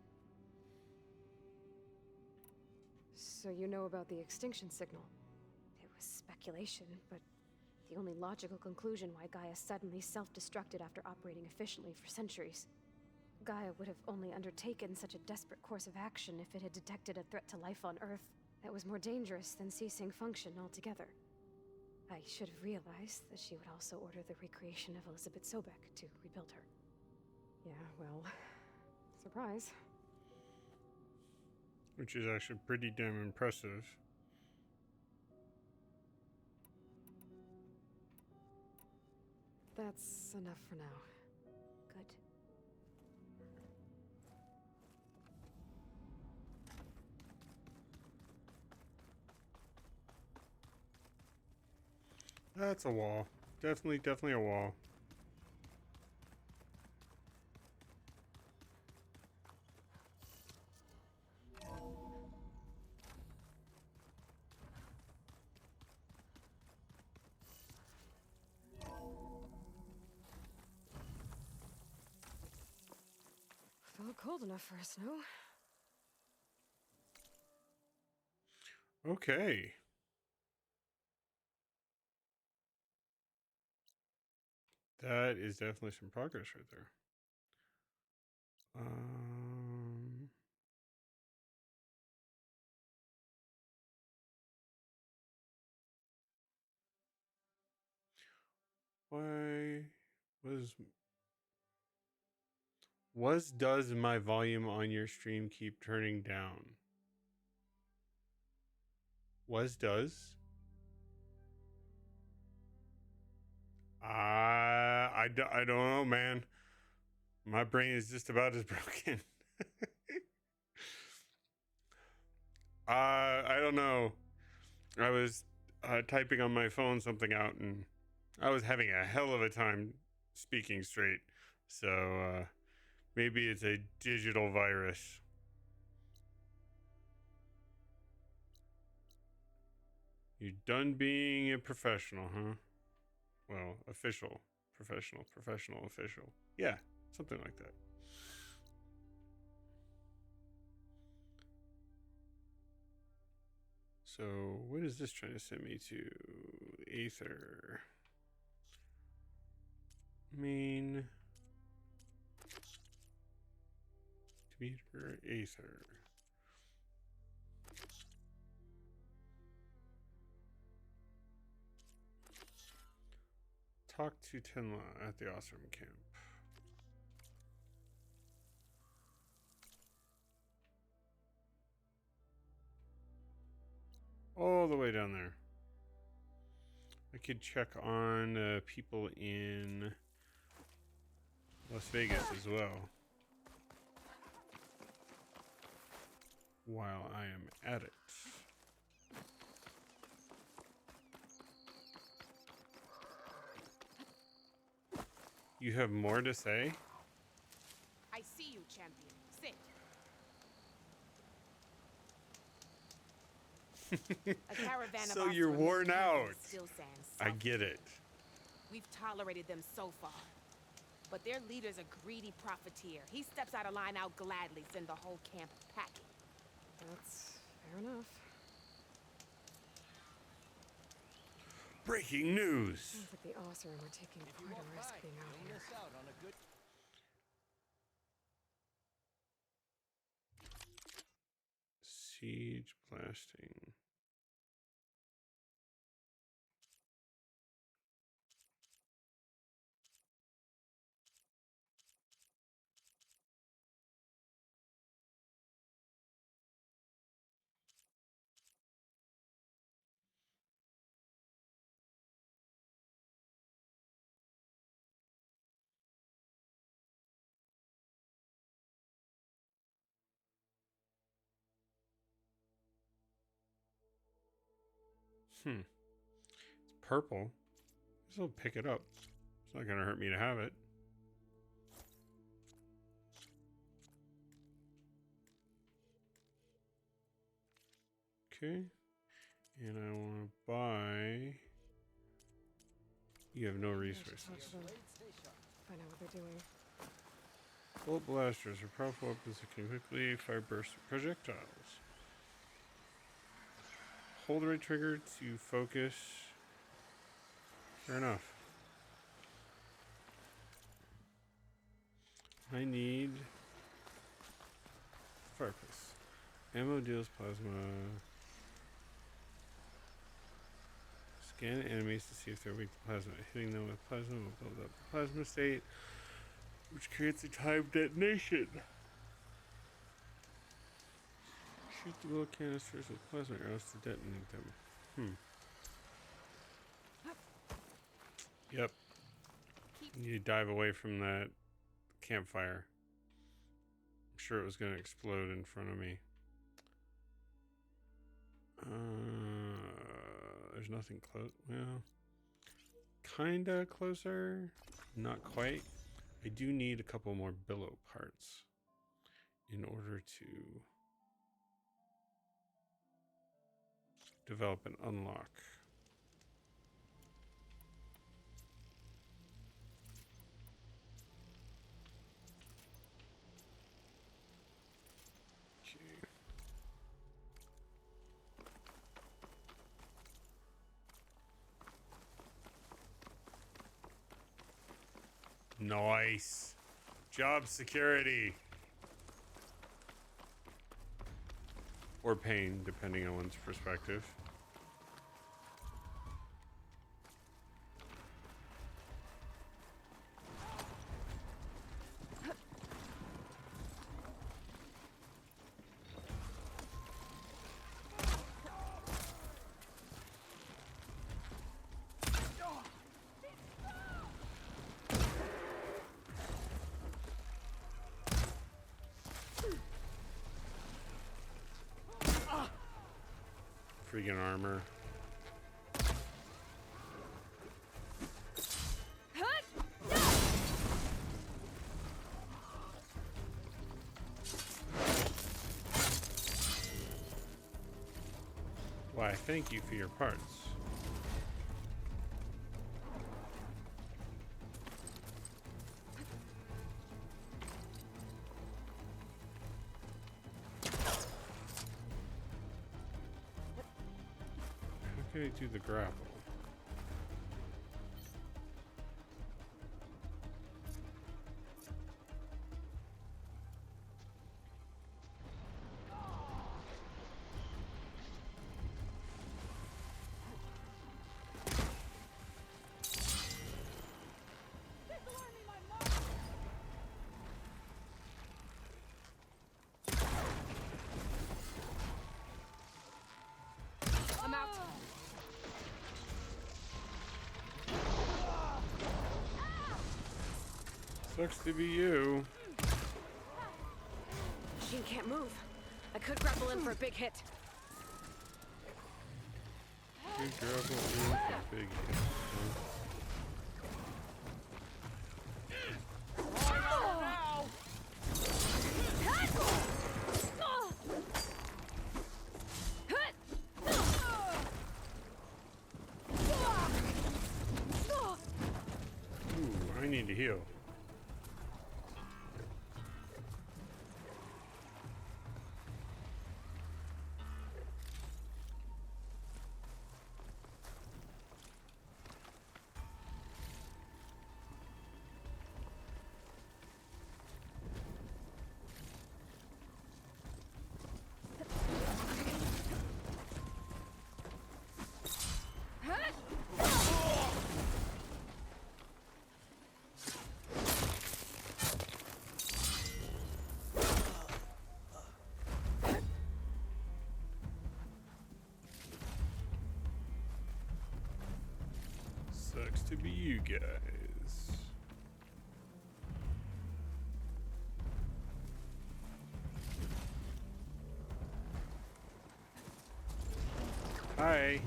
So you know about the extinction signal? It was speculation, but the only logical conclusion why Gaia suddenly self-destructed after operating efficiently for centuries. Gaia would have only undertaken such a desperate course of action if it had detected a threat to life on Earth that was more dangerous than ceasing function altogether. I should have realized that she would also order the recreation of Elizabeth Sobek to rebuild her. Yeah, well, surprise. Which is actually pretty damn impressive. That's enough for now. Good. That's a wall. Definitely a wall. Felt cold enough for a snow. Okay. That is definitely some progress right there. Why does my volume on your stream keep turning down? Does? I don't know, man. My brain is just about as broken. I don't know. I was typing on my phone something out, and I was having a hell of a time speaking straight. So maybe it's a digital virus. You done being a professional, huh? Well, official Professional, official. Yeah, something like that. So, what is this trying to send me to? Aether. Main. Meter Aether. Talk to Tenla at the Osram camp. All the way down there. I could check on people in Las Vegas as well. While I am at it. You have more to say? I see you, champion. Sit. A caravan So of you're Osram worn is camping in out. Still Sands, I south. get it. We've tolerated them so far. But their leader's a greedy profiteer. He steps out of line, I'll gladly send the whole camp packing. That's fair enough. Breaking news. Sounds like the Osram are taking quite a risk being out here. Siege blasting. It's purple. I'll pick it up. It's not gonna hurt me to have it. Okay. And I want to buy. You have no resources. Find out what they're doing. Bolt blasters are powerful weapons that can quickly fire burst projectiles. Hold the right trigger to focus. Fair enough. I need fireplace. Ammo deals plasma. Scan enemies to see if they're weak to plasma. Hitting them with plasma will build up the plasma state, which creates a timed detonation. Shoot the little canisters with plasma arrows to detonate them. Yep. You dive away from that campfire. I'm sure it was going to explode in front of me. There's nothing close. Well, kinda closer. Not quite. I do need a couple more billow parts in order to develop and unlock. Okay. Nice. Job security. Or pain, depending on one's perspective. Freaking armor. Why, thank you for your parts. can I do the grapple? I'm out. Sucks to be you. Machine can't move. I could grapple in for a big hit. Good grapple in for big hit. Ooh, I need to heal. Sucks to be you guys. Hi.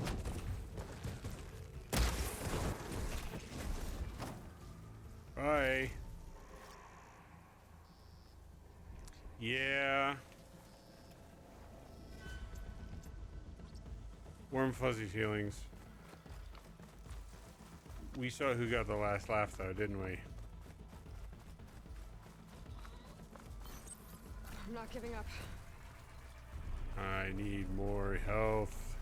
Bye. Yeah. Warm fuzzy feelings. We saw who got the last laugh though, didn't we? I'm not giving up. I need more health.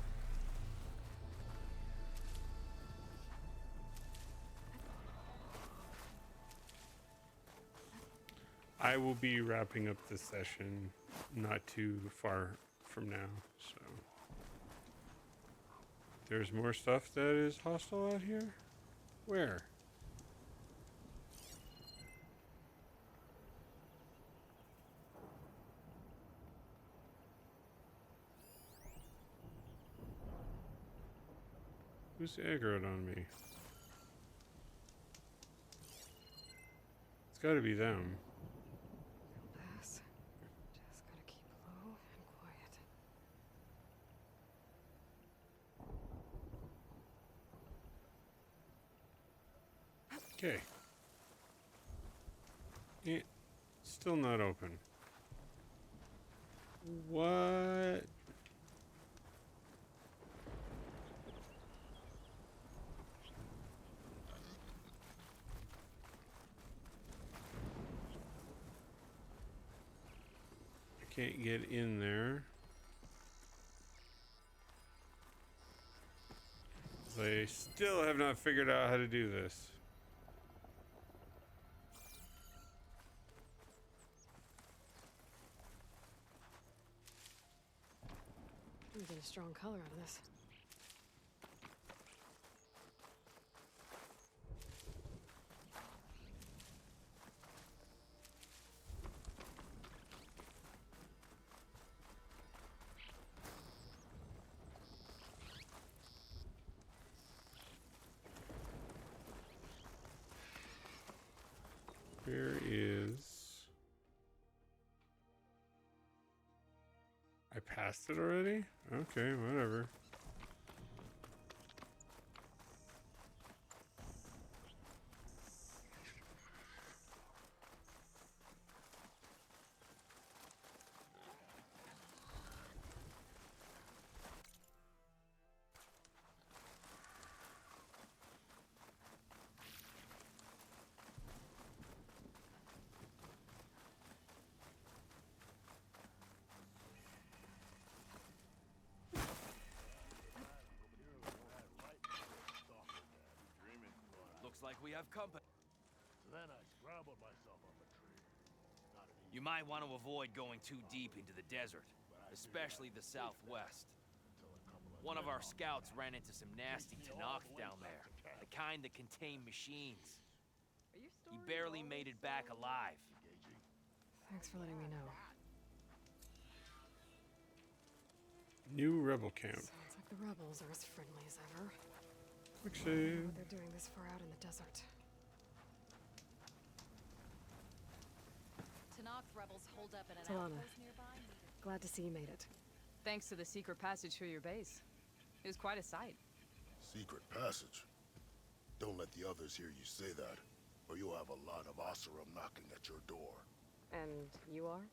I will be wrapping up this session not too far from now, so. There's more stuff that is hostile out here? Where? Who's aggroed on me? It's gotta be them. Pass. Just gotta keep low and quiet. Okay. Still not open. What? I can't get in there. They still have not figured out how to do this. I'm getting a strong color out of this. Where is... I passed it already? Okay, whatever. we have company. Then I scrambled myself up a tree. Not an easy You might want to avoid going too deep into the desert, especially the southwest. One of our scouts ran into some nasty Tenakth down there, the kind that contain machines. He barely made it back alive. Thanks for letting me know. New rebel camp. Sounds like the rebels are as friendly as ever. Quick I don't know save. what they're doing this far out in the desert. Tenakth rebels hold up at an Talana. outpost nearby. Glad to see you made it. Thanks to the secret passage through your base. It was quite a sight. secret passage. Don't let the others hear you say that, or you'll have a lot of Oseram knocking at your door. And you are?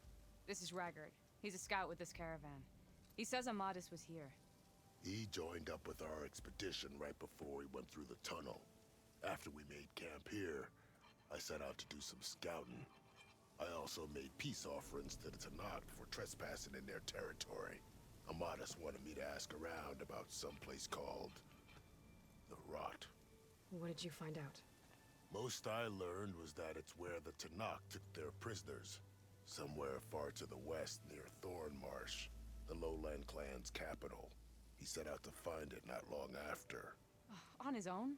This is Raggard. He's a scout with this caravan. He says Amadis was here. He joined up with our expedition right before we went through the tunnel. After we made camp here, I set out to do some scouting. I also made peace offerings to the Tenakth for trespassing in their territory. Amadis wanted me to ask around about someplace called the Rot. What did you find out? Most I learned was that it's where the Tenakth took their prisoners. Somewhere far to the west near Thornmarsh, the Lowland clan's capital. He set out to find it not long after. On his own?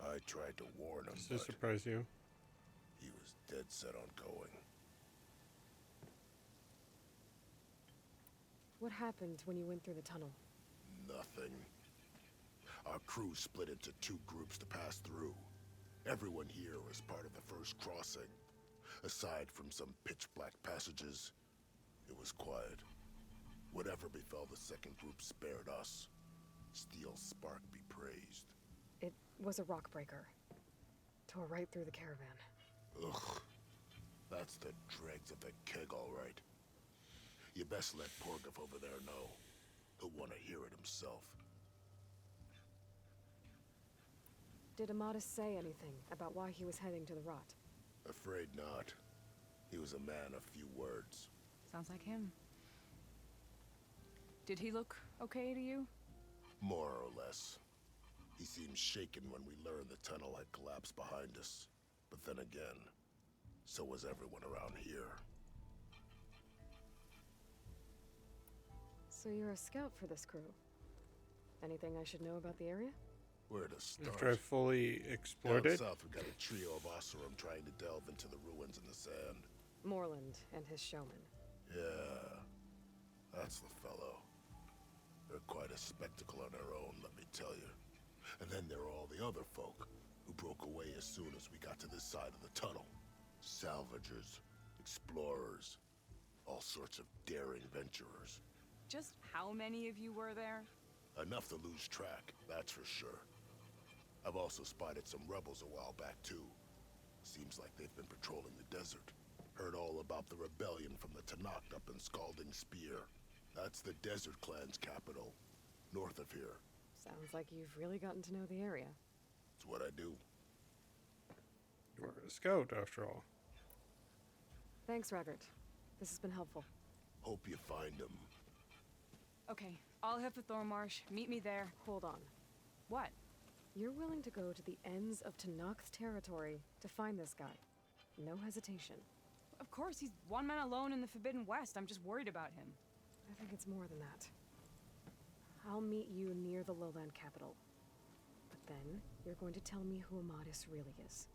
I tried to warn him, Does this but surprise you? he was dead set on going. What happened when you went through the tunnel? Nothing. Our crew split into two groups to pass through. Everyone here was part of the first crossing. Aside from some pitch-black passages, it was quiet. Whatever befell the second group spared us. Steel Spark be praised. It was a rock breaker. Tore right through the caravan. Ugh. That's the dregs of the keg, all right. You best let Porgov over there know. He'll want to hear it himself. Did Amadis say anything about why he was heading to the Rot? Afraid not. He was a man of few words. Sounds like him. Did he look okay to you? More or less. He seemed shaken when we learned the tunnel had collapsed behind us. But then again, so was everyone around here. So you're a scout for this crew. Anything I should know about the area? Where to start? After I fully explored Down it, south, we got a trio of Oseram trying to delve into the ruins in the sand. Moreland and his showman. Yeah, that's the fellow. They're quite a spectacle on their own, let me tell you. And then there are all the other folk who broke away as soon as we got to this side of the tunnel. Salvagers, explorers, all sorts of daring venturers. Just how many of you were there? Enough to lose track, that's for sure. I've also spotted some rebels a while back, too. Seems like they've been patrolling the desert. Heard all about the rebellion from the Tenakth up in Scalding Spear. That's the Desert Clan's capital, north of here. Sounds like you've really gotten to know the area. It's what I do. you're a scout after all. Thanks, Raggart. This has been helpful. Hope you find him. Okay, I'll head for Thornmarsh. Meet me there. Hold on. What? You're willing to go to the ends of Tenakth territory to find this guy. No hesitation. Of course, he's one man alone in the Forbidden West. I'm just worried about him. I think it's more than that. I'll meet you near the lowland capital. But then, you're going to tell me who Amadis really is.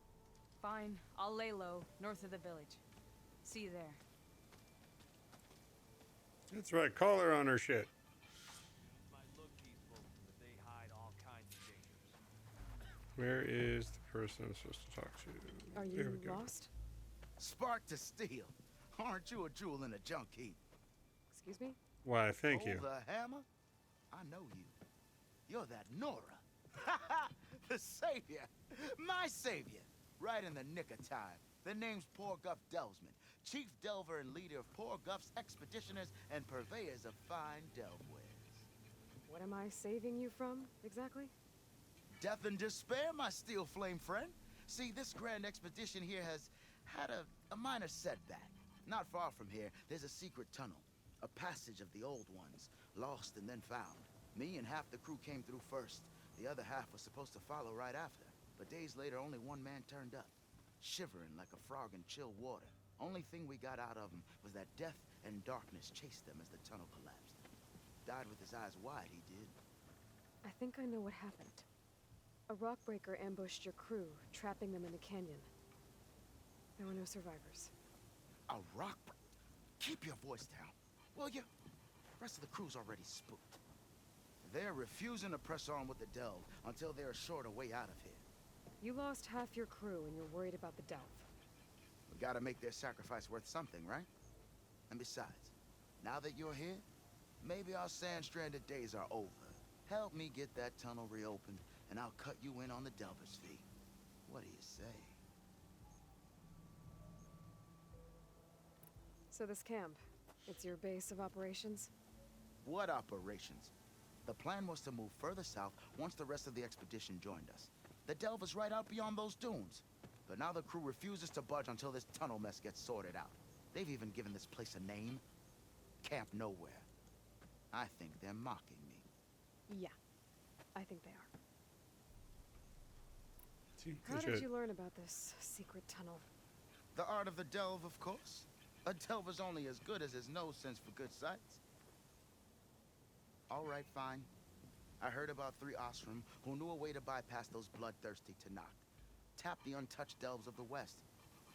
Fine, I'll lay low, north of the village. See you there. That's right, call her on her shit. Where is the person I'm supposed to talk to? Are There you we go. lost? Spark to steel. Aren't you a jewel in a junk heap? Excuse me? Why, thank you. The hammer? I know you. You're that Nora. The savior. My savior. Right in the nick of time. The name's Porguff Delvesman, chief delver and leader of Porguff's expeditioners and purveyors of fine delvewares. What am I saving you from, exactly? Death and despair, my steel flame friend. See, this grand expedition here has had a minor setback. Not far from here, there's a secret tunnel. A passage of the old ones, lost and then found. Me and half the crew came through first. The other half was supposed to follow right after. but days later only one man turned up, shivering like a frog in chill water. Only thing we got out of him was that death and darkness chased them as the tunnel collapsed. Died with his eyes wide, he did. I think I know what happened. A rockbreaker ambushed your crew, trapping them in the canyon. There were no survivors. A rockbreaker? Keep your voice down, will you? The rest of the crew's already spooked. They're refusing to press on with the delve until they're assured a way out of here. You lost half your crew and you're worried about the delve. We gotta make their sacrifice worth something, right? And besides, now that you're here, maybe our sand-stranded days are over. Help me get that tunnel reopened, and I'll cut you in on the delver's fee. What do you say? So this camp, it's your base of operations? What operations? The plan was to move further south once the rest of the expedition joined us. The delve is right out beyond those dunes. But now the crew refuses to budge until this tunnel mess gets sorted out. They've even given this place a name. Camp Nowhere. I think they're mocking me. Yeah, I think they are. See, How did you learn about this secret tunnel? The art of the delve, of course. A delver's only as good as his nose sense for good sights. All right, fine. I heard about 3 Osram who knew a way to bypass those bloodthirsty Tenakth. Tap the untouched delves of the West.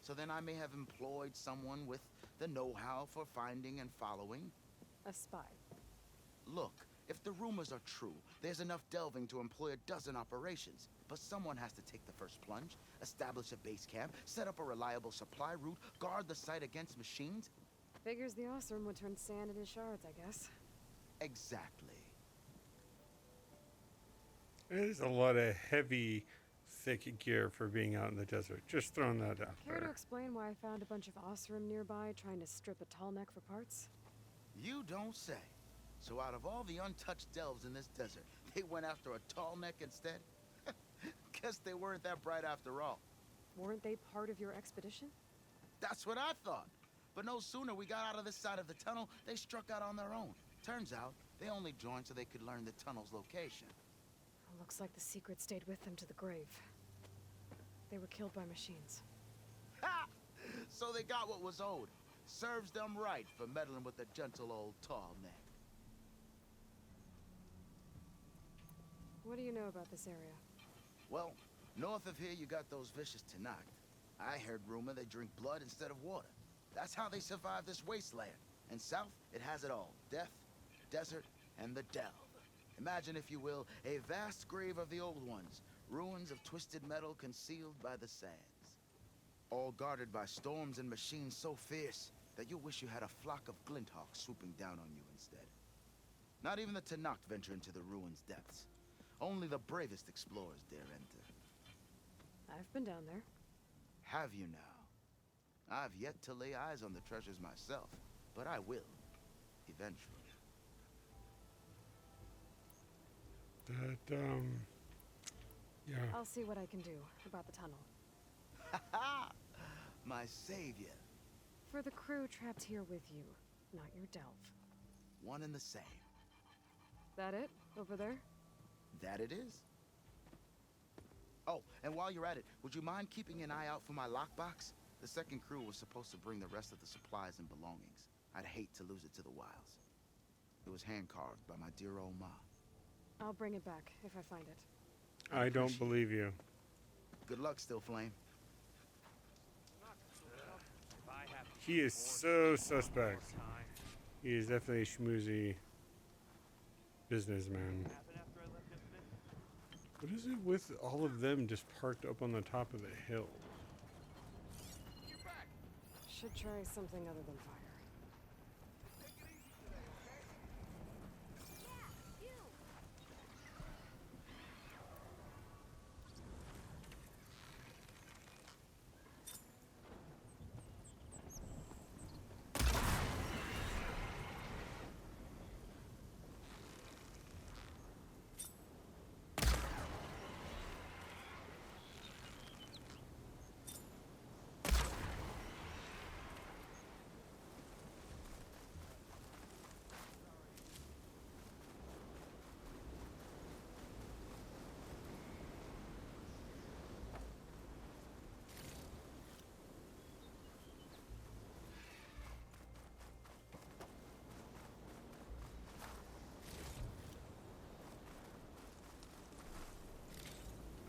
So then I may have employed someone with the know-how for finding and following. A spy. Look, if the rumors are true, there's enough delving to employ a dozen operations. But someone has to take the first plunge, establish a base camp, set up a reliable supply route, guard the site against machines. Figures the Osram would turn sand into shards, I guess. Exactly. There's a lot of heavy, thick gear for being out in the desert. Just throwing that out Care to there. explain why I found a bunch of Osram nearby trying to strip a tall neck for parts? You don't say. So out of all the untouched delves in this desert, they went after a tall neck instead? Guess they weren't that bright after all. Weren't they part of your expedition? That's what I thought. But no sooner we got out of this side of the tunnel, they struck out on their own. Turns out, they only joined so they could learn the tunnel's location. Looks like the secret stayed with them to the grave. They were killed by machines. Ha! So they got what was owed. Serves them right for meddling with the gentle old tall neck. What do you know about this area? Well, north of here you got those vicious Tenakth. I heard rumor they drink blood instead of water. That's how they survive this wasteland. And south, it has it all. Death, desert, and the delve. Imagine, if you will, a vast grave of the old ones. Ruins of twisted metal concealed by the sands. All guarded by storms and machines so fierce that you wish you had a flock of glinthawks swooping down on you instead. Not even the Tenakth venture into the ruins' depths. Only the bravest explorers dare enter. I've been down there. Have you now? I've yet to lay eyes on the treasures myself, but I will, eventually. That, yeah. I'll see what I can do about the tunnel. Ha ha! My savior. For the crew trapped here with you, not your delve. One and the same. That it? Over there? That it is. Oh, and while you're at it, would you mind keeping an eye out for my lockbox? The second crew was supposed to bring the rest of the supplies and belongings. I'd hate to lose it to the wilds. It was hand-carved by my dear old ma. I'll bring it back if I find it. I don't believe you. Good luck, Still Flame. He is so suspect. He is definitely a schmoozy businessman. What is it with all of them just parked up on the top of the hill? Should try something other than fire.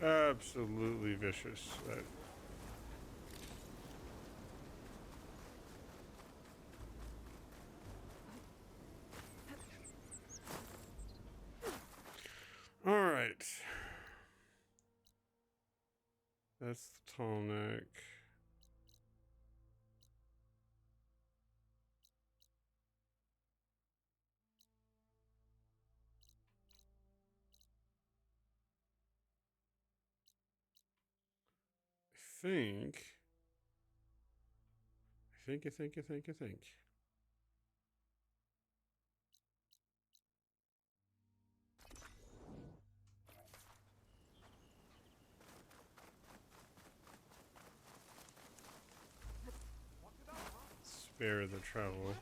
absolutely vicious. All right. That's the tall neck. I think. Spare the trouble.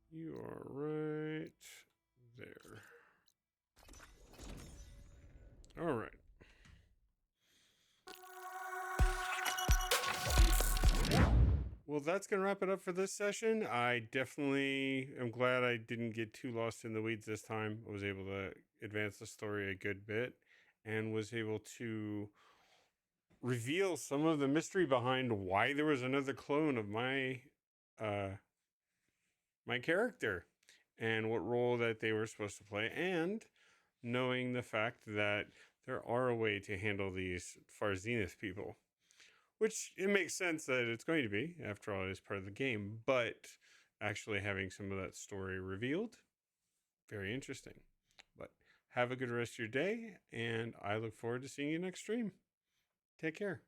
You are right there. All right. Well, that's going to wrap it up for this session. I definitely am glad I didn't get too lost in the weeds this time. I was able to advance the story a good bit and was able to reveal some of the mystery behind why there was another clone of my my character and what role that they were supposed to play, and knowing the fact that there are a way to handle these Far Zenith people. Which it makes sense that it's going to be, after all, it is part of the game, but actually having some of that story revealed, very interesting. But have a good rest of your day, and I look forward to seeing you next stream. Take care.